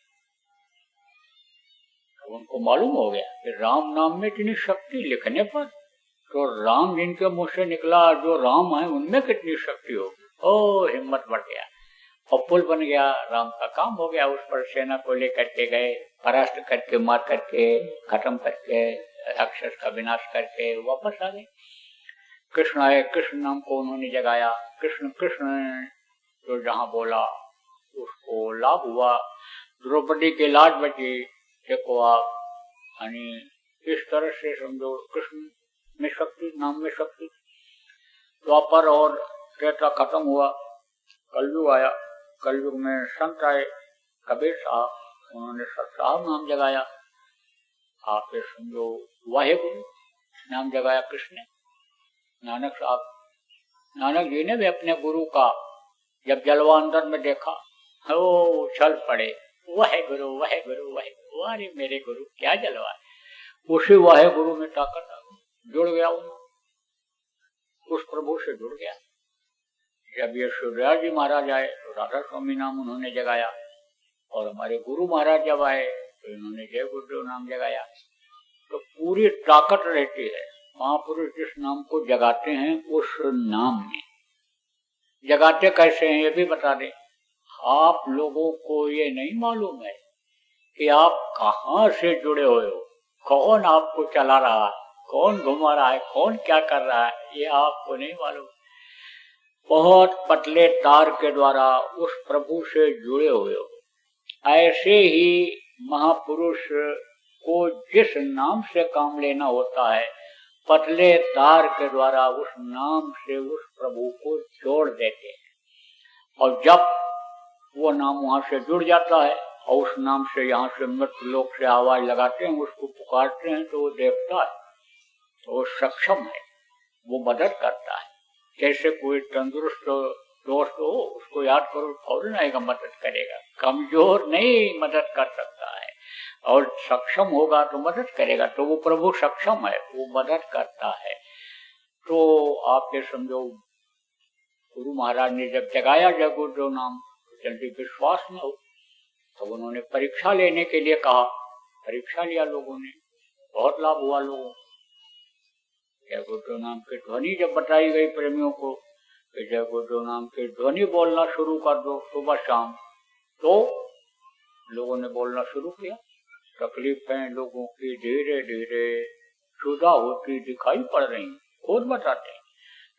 तो उनको मालूम हो गया कि राम नाम में इतनी शक्ति लिखने पर, तो राम जिनके मुंह से निकला, जो राम है उनमें कितनी शक्ति होगी। ओ हिम्मत बढ़ गया और पुल बन गया, राम का काम हो गया। उस पर सेना को लेकर के गए, परास्त करके मार करके खत्म करके राक्षस का विनाश करके वापस आ गए। कृष्ण आए, कृष्ण नाम को उन्होंने जगाया। कृष्ण कृष्ण जो जहां बोला उसको लाभ हुआ, द्रौपदी के लाज बची। देखो आप, यानी इस तरह से समझो कृष्ण में शक्ति, नाम में शक्ति। द्वापर और त्रेता खत्म हुआ, कलयुग आया। कलयुग में संत आए, कबीर साहब, उन्होंने सतसाहब नाम जगाया। आप ये समझो वाहेगुरु नाम जगाया कृष्ण ने। नानक साहब, नानक जी ने भी अपने गुरु का जब जलवा अंदर में देखा, ओ उछल पड़े, वाहे गुरु वाहे गुरु वाहे गुरु। अरे मेरे गुरु क्या जलवा है। उसी वाहे गुरु में ताकत आ गई, जुड़ गया उस प्रभु से जुड़ गया। जब ये सूर्यराज जी महाराज आए तो राधा स्वामी नाम उन्होंने जगाया, और हमारे गुरु महाराज जब आए तो इन्होंने जय गुरुदेव नाम जगाया। तो पूरी ताकत रहती है। महापुरुष जिस नाम को जगाते हैं उस नाम में जगाते कैसे हैं ये भी बता दें। आप लोगों को ये नहीं मालूम है कि आप कहाँ से जुड़े हुए हो, कौन आपको चला रहा है, कौन घुमा रहा है, कौन क्या कर रहा है, ये आपको नहीं मालूम। बहुत पतले तार के द्वारा उस प्रभु से जुड़े हुए हो। ऐसे ही महापुरुष को जिस नाम से काम लेना होता है, पतले तार के द्वारा उस नाम से उस प्रभु को जोड़ देते हैं। और जब वो नाम वहां से जुड़ जाता है और उस नाम से यहाँ से मृत्यु लोक से आवाज लगाते हैं, उसको पुकारते हैं, तो वो देखता है, तो वो सक्षम है, वो मदद करता है। जैसे कोई तंदुरुस्त दोस्त हो, उसको याद करो, फौरन आएगा, मदद करेगा। कमजोर नहीं मदद कर सकता है, और सक्षम होगा तो मदद करेगा। तो वो प्रभु सक्षम है, वो मदद करता है। तो आप ये समझो, गुरु महाराज ने जब जगाया जय गुरुदेव नाम, जल्दी विश्वास न हो, तो उन्होंने परीक्षा लेने के लिए कहा। परीक्षा लिया लोगों ने, बहुत लाभ हुआ लोगों। जय गुरुदेव नाम की ध्वनि जब बताई गई प्रेमियों को, जय गुरुदेव नाम की ध्वनि बोलना शुरू कर दो सुबह शाम, तो लोगों ने बोलना शुरू किया। तकलीफें लोगों की धीरे धीरे शुदा होती दिखाई पड़ रही। खुद बताते हैं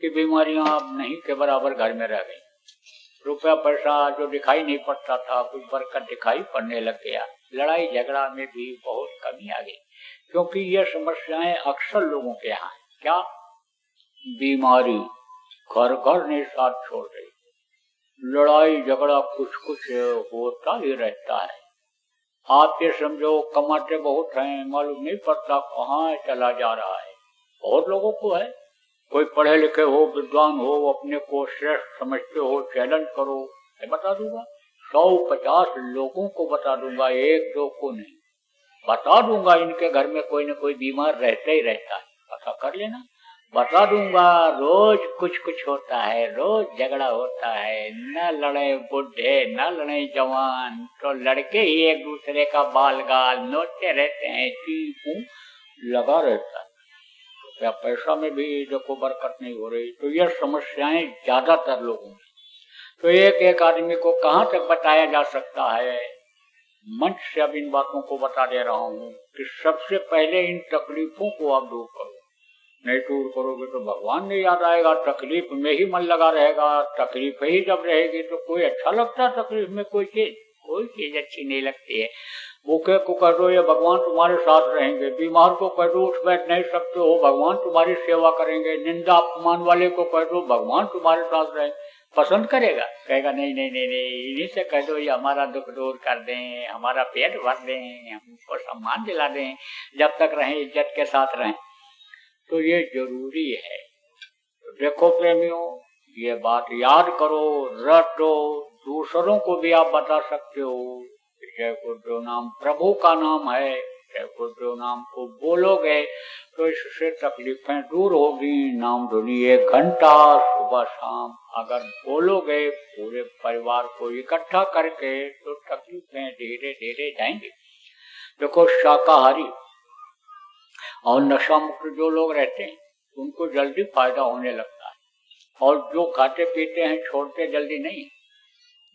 कि बीमारियां अब नहीं के बराबर घर में रह गई। रुपया पैसा जो दिखाई नहीं पड़ता था, कुछ बरकत दिखाई पड़ने लग गया। लड़ाई झगड़ा में भी बहुत कमी आ गई, क्योंकि ये समस्याएं अक्सर लोगों के यहाँ है। क्या? बीमारी घर घर ने साथ छोड़ रही, लड़ाई झगड़ा कुछ कुछ होता ही रहता है। आप ये समझो, कमाते बहुत हैं, मालूम नहीं पड़ता कहाँ चला जा रहा है। बहुत लोगों को है, कोई पढ़े लिखे हो, विद्वान हो, अपने को श्रेष्ठ समझते हो, चैलेंज करो, मैं बता दूंगा। 150 लोगों को बता दूंगा, एक दो को नहीं बता दूंगा। इनके घर में कोई न कोई बीमार रहता ही रहता है, पता कर लेना, बता दूंगा। रोज कुछ कुछ होता है, रोज झगड़ा होता है। न लड़े बुढ़े न लड़े जवान, तो लड़के ही एक दूसरे का बाल गाल नोचते रहते हैं, चीखू लगा रहता है। या पैसा में भी देखो बरकत नहीं हो रही। तो यह समस्याएं ज्यादातर लोगों में। तो एक एक आदमी को कहाँ तक बताया जा सकता है। मंच से अब इन बातों को बता दे रहा हूँ कि सबसे पहले इन तकलीफों को आप दूर करो। नहीं दूर करोगे तो भगवान नहीं याद आएगा, तकलीफ में ही मन लगा रहेगा। तकलीफ ही जब रहेगी तो कोई अच्छा लगता है? तकलीफ में कोई चीज अच्छी नहीं लगती है। भूखे को कह दो ये भगवान तुम्हारे साथ रहेंगे, बीमार को कह दो उठ बैठ नहीं सकते हो, भगवान तुम्हारी सेवा करेंगे। निंदा अपमान वाले को कह दो भगवान तुम्हारे साथ रहेंगे, पसंद करेगा? कहेगा नहीं नहीं नहीं नहीं, इन्हीं से कह दो ये हमारा दुख दूर कर दें, हमारा पेट भर दें, हमको सम्मान दिला दें, जब तक रहें इज्जत के साथ रहें। तो ये जरूरी है। तो देखो प्रेमियों, ये बात याद करो, रटो, दूसरों को भी आप बता सकते हो। जय गुरुदेव नाम प्रभु का नाम है, जय गुरुदेव नाम को बोलोगे तो इससे तकलीफें दूर होगी। नाम धुनी 1 घंटा सुबह शाम अगर बोलोगे पूरे परिवार को इकट्ठा करके तो तकलीफें धीरे धीरे जाएंगी। देखो शाकाहारी और नशा मुक्त जो लोग रहते हैं उनको जल्दी फायदा होने लगता है, और जो खाते पीते हैं छोड़ते जल्दी नहीं।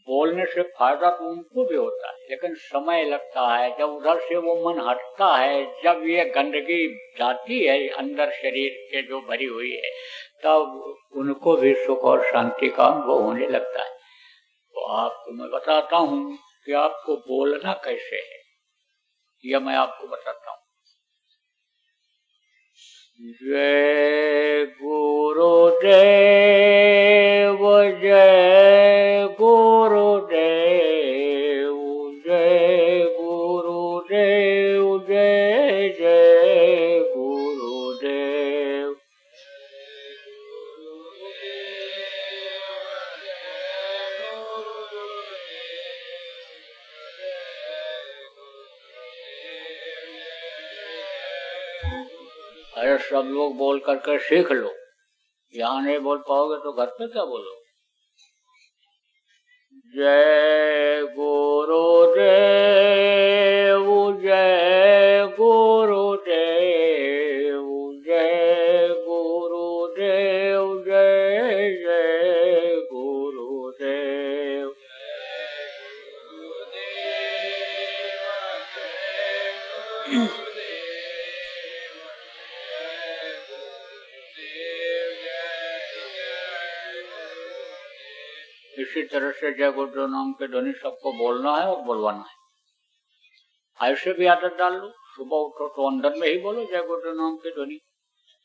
बोलने से फायदा तो उनको भी होता है, लेकिन समय लगता है। जब उधर से वो मन हटता है, जब ये गंदगी जाती है अंदर शरीर के जो भरी हुई है, तब उनको भी सुख और शांति का अनुभव होने लगता है। तो आपको मैं बताता हूँ कि आपको बोलना कैसे है, यह मैं आपको बताता हूँ। जय गुरुदेव, जय गुरुदेव, जय गुरुदेव, जय जय गुरुदेव। अरे सब लोग बोल करके सीख लो, यहाँ नहीं बोल पाओगे तो घर पे क्या बोलो। जय गुरुदेव, जय गुरुदेव, जय गुरुदेव, जय जय गुरुदेव। इसी तरह से जय गुरुदेव नाम के ध्वनि सबको बोलना है और बोलवाना है। ऐसे भी आदत डाल लो, सुबह उठो तो अंदर में ही बोलो जय गुरुदेव नाम के ध्वनि,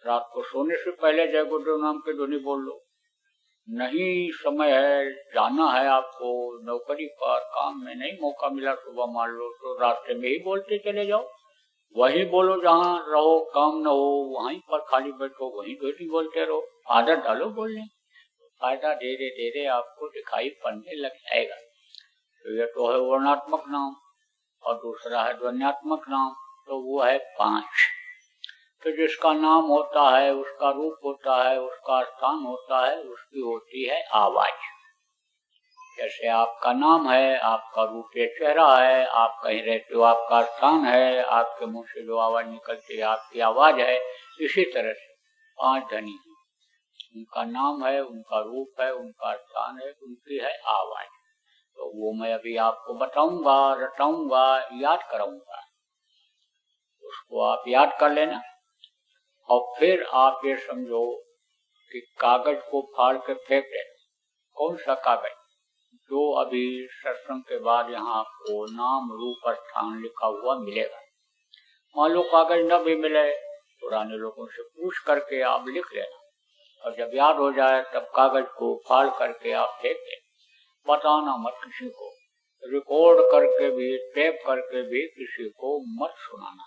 रात को सोने से पहले जय गुरुदेव नाम के ध्वनि बोल लो। नहीं समय है, जाना है आपको नौकरी पर, काम में नहीं मौका मिला सुबह मान लो, तो रास्ते में ही बोलते चले जाओ। वही बोलो जहाँ रहो, काम न हो वहीं पर खाली बैठो, वहीं ध्वनि बोलते रहो। आदत डालो बोलने, फायदा धीरे धीरे आपको दिखाई पड़ने लग जाएगा। तो यह तो है वर्णात्मक नाम, और दूसरा है ध्वन्यात्मक नाम, तो वो है 5। तो जिसका नाम होता है, उसका रूप होता है, उसका स्थान होता है, उसकी होती है आवाज। जैसे आपका नाम है, आपका रूप ये चेहरा है, आप कहीं रहते हो आपका स्थान है, आपके मुंह से जो आवाज निकलती है आपकी आवाज है। इसी तरह से 5 ध्वनि, उनका नाम है, उनका रूप है, उनका स्थान है, उनकी है आवाज। तो वो मैं अभी आपको बताऊंगा, रटाऊंगा, याद कराऊंगा। उसको आप याद कर लेना, और फिर आप ये समझो कि कागज को फाड़ के फेंक देना। कौन सा कागज? जो अभी सत्संग के बाद यहाँ आपको नाम रूप स्थान लिखा हुआ मिलेगा। मान लो कागज न भी मिले, पुराने लोगों से पूछ करके आप लिख लेना, और जब याद हो जाए तब कागज को फाड़ करके आप फेंक दें। बताना मत किसी को, रिकॉर्ड करके भी, टेप करके भी किसी को मत सुनाना।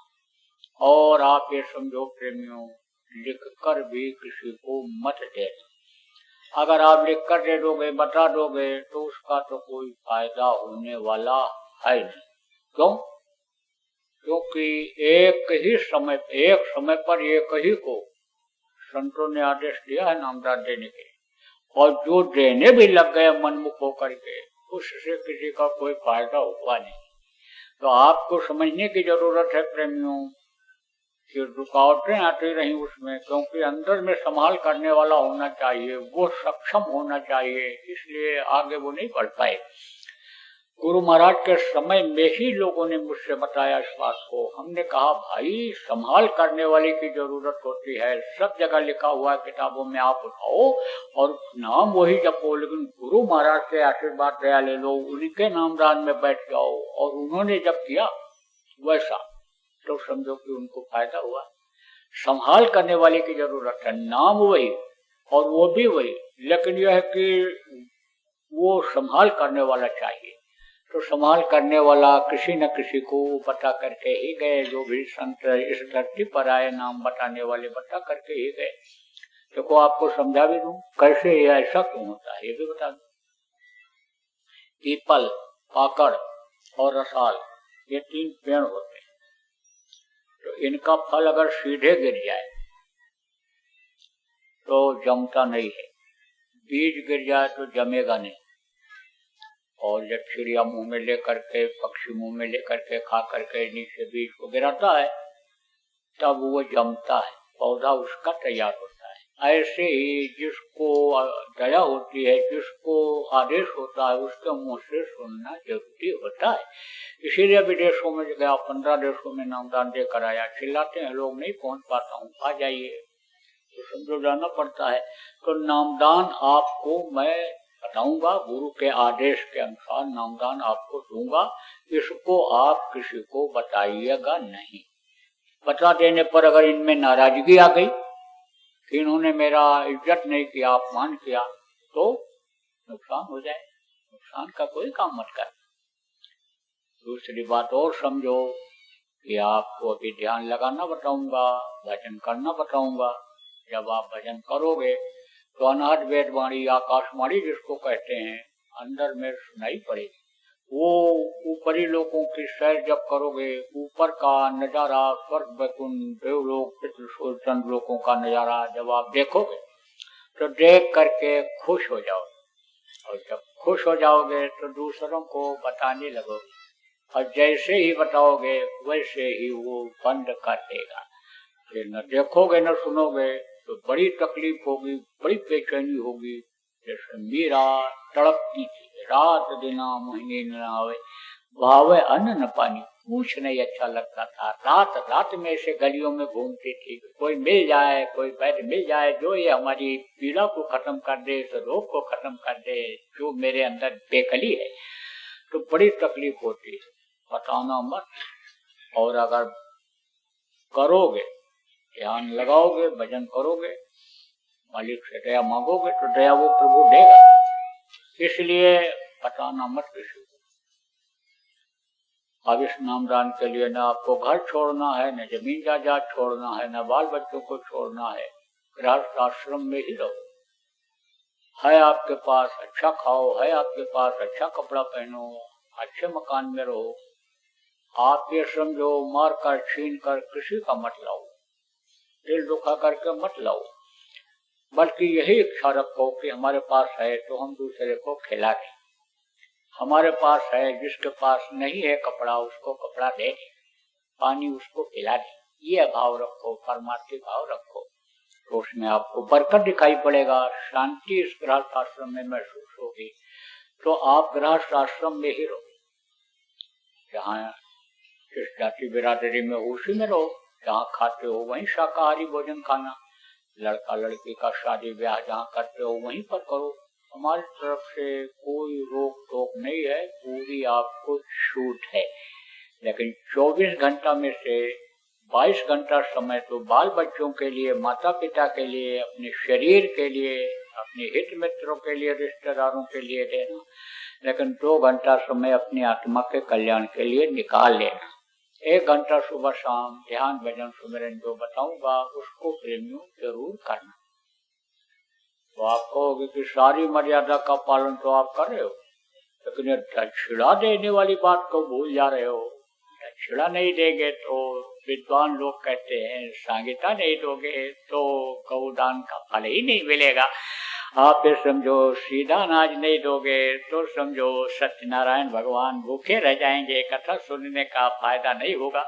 और आप ये समझो प्रेमियों, लिख कर भी किसी को मत देना। अगर आप लिख कर दे दोगे, बता दोगे, तो उसका तो कोई फायदा होने वाला है नहीं। क्यों? क्योंकि एक समय पर एक ही को संतों ने आदेश दिया है नामदान देने के, और जो देने भी लग गए मनमुख होकर के, उससे किसी का कोई फायदा हुआ नहीं। तो आपको समझने की जरूरत है प्रेमियों कि रुकावटें आती रही उसमें, क्योंकि अंदर में संभाल करने वाला होना चाहिए, वो सक्षम होना चाहिए, इसलिए आगे वो नहीं बढ़ पाए। गुरु महाराज के समय में ही लोगों ने मुझसे बताया इस बात को। हमने कहा भाई संभाल करने वाले की जरूरत होती है, सब जगह लिखा हुआ किताबों में आप उठाओ और नाम वही जपो, लेकिन गुरु महाराज के आशीर्वाद दया ले लो, उनके नामदान में बैठ जाओ, और उन्होंने जब किया वैसा तो समझो कि उनको फायदा हुआ। संभाल करने वाले की जरूरत है, नाम वही और वो भी वही, लेकिन यह है कि वो संभाल करने वाला चाहिए। तो संभाल करने वाला किसी न किसी को बता करके ही गए। जो भी संत इस धरती पर आए नाम बताने वाले बता करके ही गए। देखो आपको समझा भी दूं कैसे ये ऐसा क्यों होता है, ये भी बता दूं। पीपल, पाकड़ और रसाल, ये 3 पेड़ होते हैं। तो इनका फल अगर सीधे गिर जाए तो जमता नहीं है, बीज गिर जाए तो जमेगा नहीं। और जब चिड़िया मुंह में लेकर के, पक्षी मुंह में लेकर के, खा करके नीचे बीज को गिराता है, तब वो जमता है, पौधा उसका तैयार होता है। ऐसे ही जिसको दया होती है, जिसको आदेश होता है, उसके मुंह से सुनना जरूरी होता है। इसीलिए विदेशों में गया, 15 देशों में नामदान देकर आया। चिल्लाते हैं लोग, नहीं पहुंच पाता हूँ, आ जाइए, तो समझो जाना पड़ता है। तो नामदान आपको मैं बताऊंगा, गुरु के आदेश के अनुसार नामदान आपको दूंगा। इसको आप किसी को बताइएगा नहीं। बता देने पर अगर इनमें नाराजगी आ गई कि इन्होंने मेरा इज्जत नहीं किया, अपमान किया, तो नुकसान हो जाए। नुकसान का कोई काम मत कर। दूसरी बात और समझो कि आपको अभी ध्यान लगाना बताऊंगा, भजन करना बताऊंगा। जब आप भजन करोगे तो अनहद वेदवाणी, आकाशवाणी जिसको कहते हैं, अंदर में सुनाई पड़ेगी। वो ऊपरी लोगों की सैर जब करोगे, ऊपर का नजारा, स्वर्ग वैकुंठ देवलोक पितृलोक चंद्र लोगों का नजारा जब आप देखोगे तो देख करके खुश हो जाओगे। और जब खुश हो जाओगे तो दूसरों को बताने लगोगे, और जैसे ही बताओगे वैसे ही वो बंद कर देगा। फिर न देखोगे न सुनोगे तो बड़ी तकलीफ होगी, बड़ी बेचैनी होगी। जैसे मीरा तड़पती थी, रात दिना महीने न आवे, भावे अन्न न पानी, कुछ नहीं अच्छा लगता था। रात रात में ऐसे गलियों में घूमती थी, कोई मिल जाए, कोई वैद्य मिल जाए जो ये हमारी पीड़ा को खत्म कर दे, इस रोग को खत्म कर दे, जो मेरे अंदर बेकली है। तो बड़ी तकलीफ होती है, बताना मत। और अगर करोगे, ध्यान लगाओगे, भजन करोगे, मालिक से दया मांगोगे तो दया वो प्रभु देगा। इसलिए बताना मत किसी को। अब इस नामदान के लिए न आपको घर छोड़ना है, न जमीन जायदाद छोड़ना है, न बाल बच्चों को छोड़ना है। गृहस्थ आश्रम में ही रहो। है आपके पास अच्छा खाओ, है आपके पास अच्छा कपड़ा पहनो, अच्छे मकान में रहो। आप ये समझो, मार कर छीन कर किसी का मत लाओ, दिल दुखा करके मत लाओ, बल्कि यही इच्छा रखो कि हमारे पास है तो हम दूसरे को खिला दें। हमारे पास है, जिसके पास नहीं है कपड़ा उसको कपड़ा दे दें, पानी उसको पिला दें। ये भाव रखो, परमार्थी भाव रखो, तो उसमें आपको बरकत दिखाई पड़ेगा, शांति इस गृहस्थ आश्रम में महसूस होगी। तो आप गृहस्थ आश्रम में ही रहो, जहाँ जिस जाति बिरादरी में उसी में रहो। जहाँ खाते हो वहीं शाकाहारी भोजन खाना, लड़का लड़की का शादी ब्याह जहाँ करते हो वहीं पर करो। हमारी तरफ से कोई रोक टोक नहीं है, पूरी आपको छूट है। लेकिन 24 घंटा में से 22 घंटा समय तो बाल बच्चों के लिए, माता पिता के लिए, अपने शरीर के लिए, अपने हित मित्रों के लिए, रिश्तेदारों के लिए देना। लेकिन 2 घंटा समय अपनी आत्मा के कल्याण के लिए निकाल लेना। 1 घंटा सुबह शाम ध्यान भजन सुमिरन जो बताऊंगा उसको प्रेमियों जरूर करना। तो आप कहोगे कि सारी मर्यादा का पालन तो आप कर रहे हो, लेकिन ये दक्षिणा देने वाली बात को भूल जा रहे हो। दक्षिणा नहीं देंगे तो विद्वान लोग कहते हैं, संगीता नहीं दोगे तो गौदान का फल ही नहीं मिलेगा। आप ये समझो, सीधा अनाज नहीं दोगे तो समझो सत्यनारायण भगवान भूखे रह जाएंगे, कथा सुनने का फायदा नहीं होगा।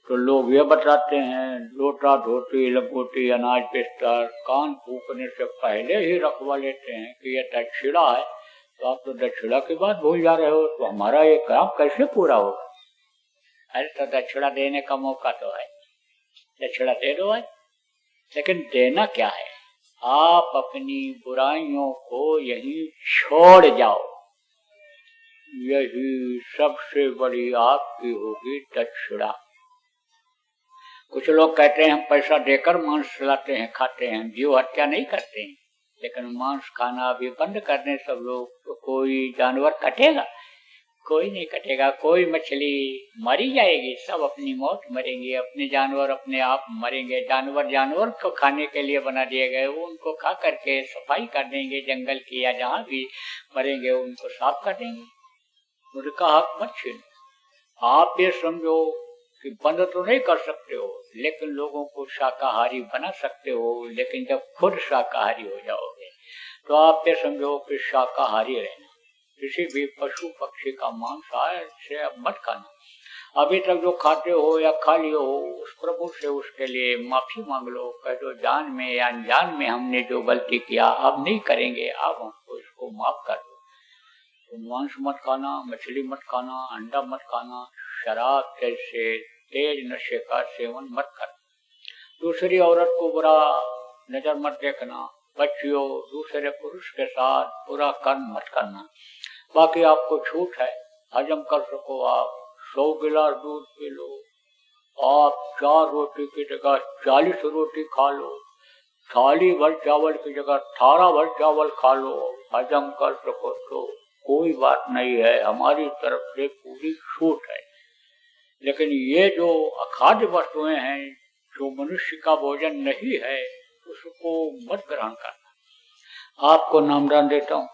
तो लोग ये बताते हैं, लोटा धोती लंगोटी अनाज बिस्तर कान फूकने से पहले ही रखवा लेते हैं कि ये दक्षिणा है। तो आप तो दक्षिणा की बात भूल जा रहे हो, तो हमारा ये काम कैसे पूरा होगा? अरे तो दक्षिणा देने का मौका तो है, दक्षिणा दे दो है, लेकिन देना क्या है? आप अपनी बुराइयों को यही छोड़ जाओ, यही सबसे बड़ी आपकी होगी दक्षिणा। कुछ लोग कहते हैं हम पैसा देकर मांस लाते हैं, खाते हैं, जीव हत्या नहीं करते हैं, लेकिन मांस खाना अभी बंद करने सब लोग। तो कोई जानवर कटेगा? कोई नहीं कटेगा। कोई मछली मरी जाएगी, सब अपनी मौत मरेंगे, अपने जानवर अपने आप मरेंगे। जानवर जानवर को खाने के लिए बना दिए गए, वो उनको खा करके सफाई कर देंगे, जंगल की या जहाँ भी मरेंगे उनको साफ कर देंगे। उनका हक मत छीनो। आप ये समझो कि बंद तो नहीं कर सकते हो, लेकिन लोगों को शाकाहारी बना सकते हो। लेकिन जब खुद शाकाहारी हो जाओगे तो आप ये समझो कि शाकाहारी रहना, किसी भी पशु पक्षी का मांस आय से अब मत खाना। अभी तक जो खाते हो या खा लियो हो, उस प्रभु से उसके लिए माफी मांग लो, कह दो जान में या अनजान में हमने जो गलती किया अब नहीं करेंगे, आप हमको इसको माफ कर दो। तो मांस मत खाना, मछली मत खाना, अंडा मत खाना, शराब जैसे तेज नशे का सेवन मत करना, दूसरी औरत को बुरा नजर मत देखना, बच्चियों दूसरे पुरुष के साथ बुरा कर्म मत करना। बाकी आपको छूट है, हजम कर सको आप 100 गिलास दूध पी लो, आप 4 रोटी की जगह 40 रोटी खा लो, थाली भर चावल की जगह 18 भर चावल खा लो, हजम कर सको तो कोई बात नहीं है, हमारी तरफ से पूरी छूट है। लेकिन ये जो अखाद्य वस्तुएं हैं, जो मनुष्य का भोजन नहीं है, उसको मत ग्रहण करना। आपको नामदान देता हूँ,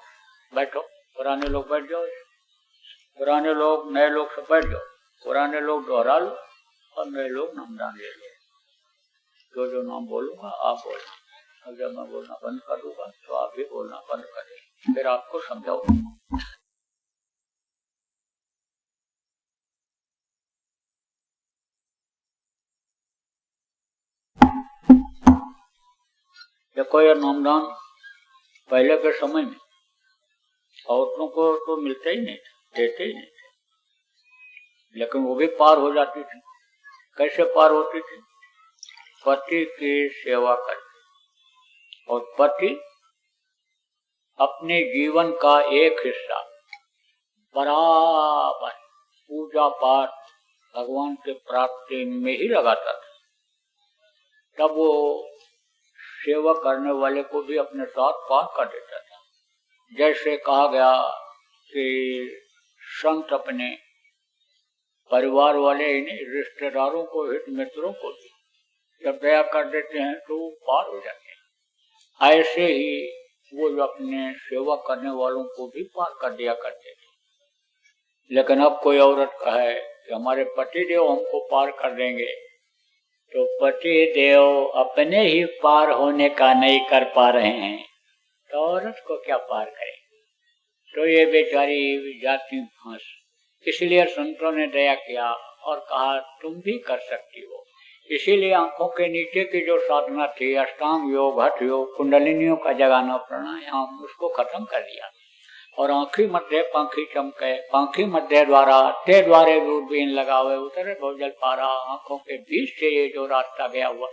बैठो, पुराने लोग बैठ जाओ, पुराने लोग नए लोग सब बैठ जाओ, पुराने लोग दोहरा लो और नए लोग नामदान ले लो। जो जो नाम बोलूंगा आप बोलना, और जब मैं बोलना बंद कर दूंगा तो आप भी बोलना बंद करें, फिर आपको समझाऊंगा। देखो यह नामदान पहले के समय में औरतों को तो मिलते ही नहीं थे, देते ही नहीं थे, लेकिन वो भी पार हो जाती थी। कैसे पार होती थी? पति की सेवा करके, और पति अपने जीवन का एक हिस्सा बराबर पूजा पाठ भगवान के प्राप्ति में ही लगाता था। तब वो सेवा करने वाले को भी अपने साथ पार कर देता था। जैसे कहा गया कि संत अपने परिवार वाले ही नहीं, रिश्तेदारों को, हित मित्रों को भी जब दया कर देते हैं तो पार हो जाते हैं। ऐसे ही वो जो अपने सेवा करने वालों को भी पार कर दिया करते थे। लेकिन अब कोई औरत कहे कि हमारे पति देव हमको पार कर देंगे, तो पति देव अपने ही पार होने का नहीं कर पा रहे हैं, तो औरत को क्या पार करें? तो ये बेचारी जाती फंस। इसलिए संतों ने दया किया और कहा तुम भी कर सकती हो। इसीलिए आंखों के नीचे की जो साधना थी, अष्टांग योग, हठ योग, कुंडलिनियों का जगाना, प्राणायाम, उसको खत्म कर दिया। और आंखी मध्य पंखी चमके, पंखी मध्य द्वारा ते द्वारे दूरबीन लगावे, उतरे भोजल पारा। आंखों के बीच से ये जो रास्ता गया हुआ,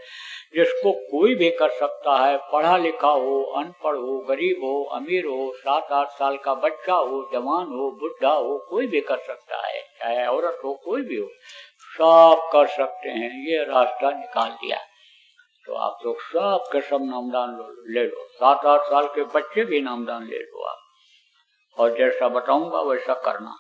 जिसको कोई भी कर सकता है, पढ़ा लिखा हो, अनपढ़ हो, गरीब हो, अमीर हो, 7-8 साल का बच्चा हो, जवान हो, बुढ़ा हो, कोई भी कर सकता है, चाहे औरत हो, कोई भी हो, सब कर सकते हैं। ये रास्ता निकाल दिया। तो आप लोग सब के सब नामदान ले लो, 7-8 साल के बच्चे भी नामदान ले लो आप, और जैसा बताऊंगा वैसा करना।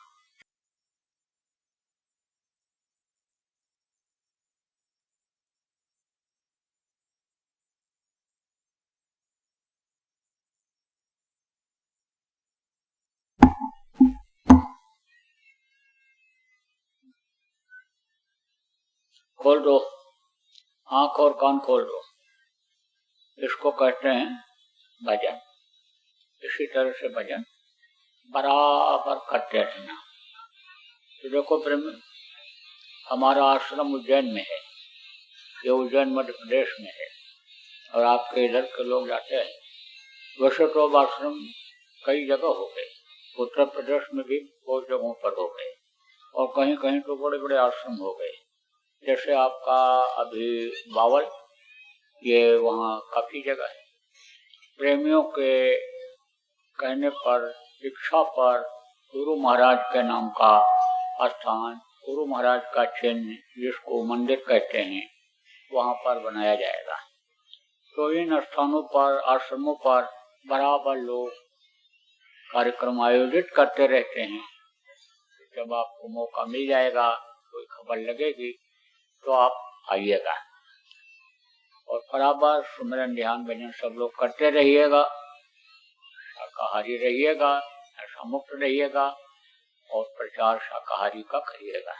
खोल दो, आंख और कान खोल दो। इसको कहते हैं भजन। इसी तरह से भजन बराबर करते रहना। तो देखो प्रेम, हमारा आश्रम उज्जैन में है, ये उज्जैन मध्य प्रदेश में है, और आपके इधर के लोग जाते हैं। वैसे तो अब आश्रम कई जगह हो गए, उत्तर प्रदेश में भी बहुत जगहों पर हो गए, और कहीं कहीं तो बड़े बड़े आश्रम हो गए। जैसे आपका अभी बावल, ये वहाँ काफी जगह है। प्रेमियों के कहने पर, इच्छा पर, गुरु महाराज के नाम का स्थान, गुरु महाराज का चिन्ह, जिसको मंदिर कहते हैं, वहाँ पर बनाया जाएगा। तो इन स्थानों पर, आश्रमों पर बराबर लोग कार्यक्रम आयोजित करते रहते हैं। जब आपको मौका मिल जाएगा, कोई खबर लगेगी, तो आप आइएगा, और बराबर सुमिरन ध्यान भजन सब लोग करते रहिएगा, शाकाहारी रहिएगा, नशा मुक्त रहिएगा, और प्रचार शाकाहारी का करिएगा।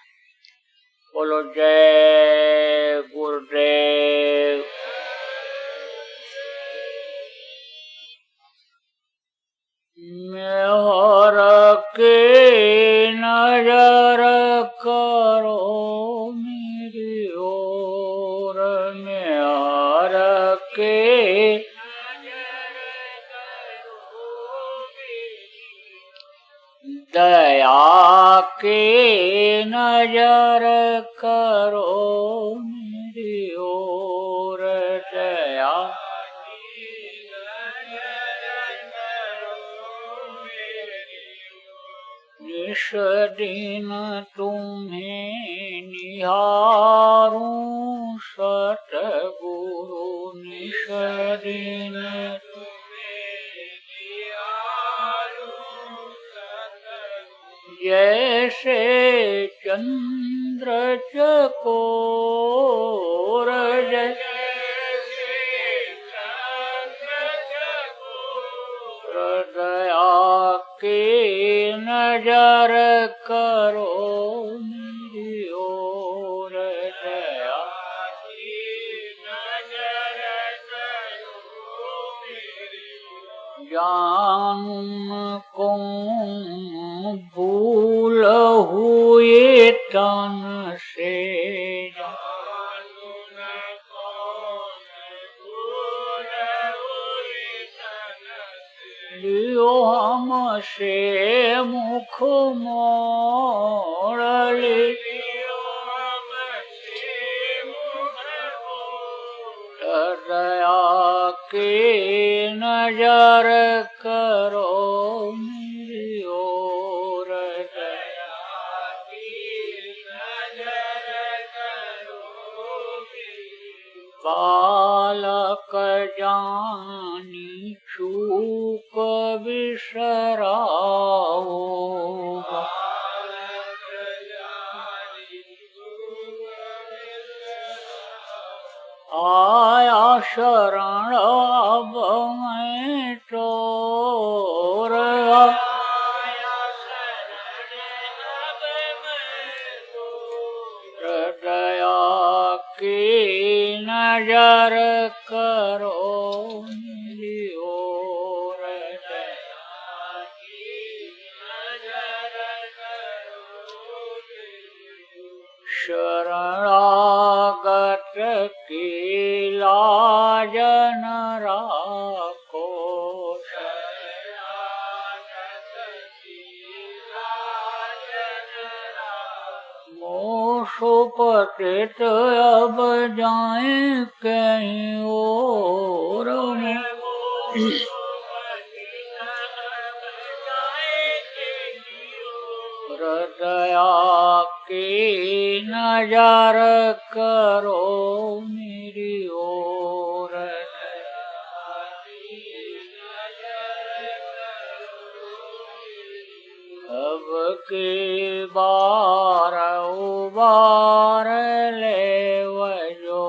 बोलो जय गुरुदेव। मेहर के नजर करो मेरी ओर, मेहर के दया के नजर करो मेरी ओर, दया निश दिन तुम्हें निहारूं सतगुरु, निश दिन जैसे चंद्र चकोर, दया के नजर करो मेरी ओर, दया की नजर करो मेरी ओर। जानूं कौन भूल हुए तन से, लियो हमसे मुख मोड़, लियो हमसे मुख मोड़, दया के नजर करो मेरी ओर, दया की नजर करो मेरी ओर। बालक जानी चूक बिसराओ, आया शरण अब मैं तोर, दया की नजर करो मेरी ओर, दया की नजर करो मेरी ओर। शरणागत की लाज न राखो, सुपतित अब जाए कहीं और, दया की नजर करो मेरी ओर, अब की बार उबार ले वजो,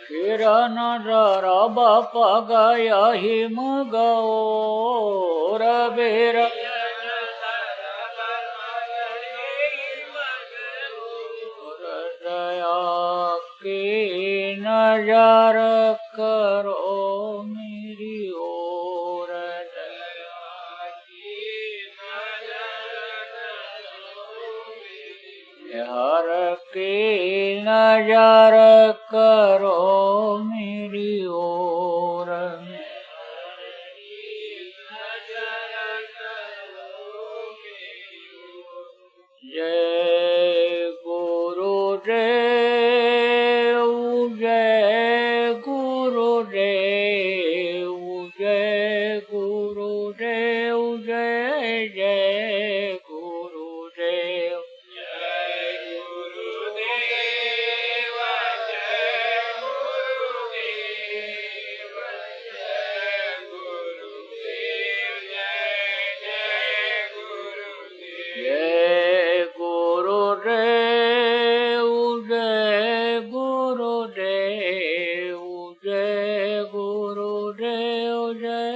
फिर नजर बप गई मगोर, बेर दया की नजर करो मेरी ओर, दया की नजर करो मेरी ओर। हर की नजर करो मेरी ओर, जय गुरुदेव, जय गुरुदेव, जय गुरुदेव, जय जय गुरुदेव, जय गुरुदेव, जय गुरुदेव, जय गुरुदेव, जय जय गुरुदेव, जय गुरुदेव, जय गुरुदेव, जय गुरुदेव, जय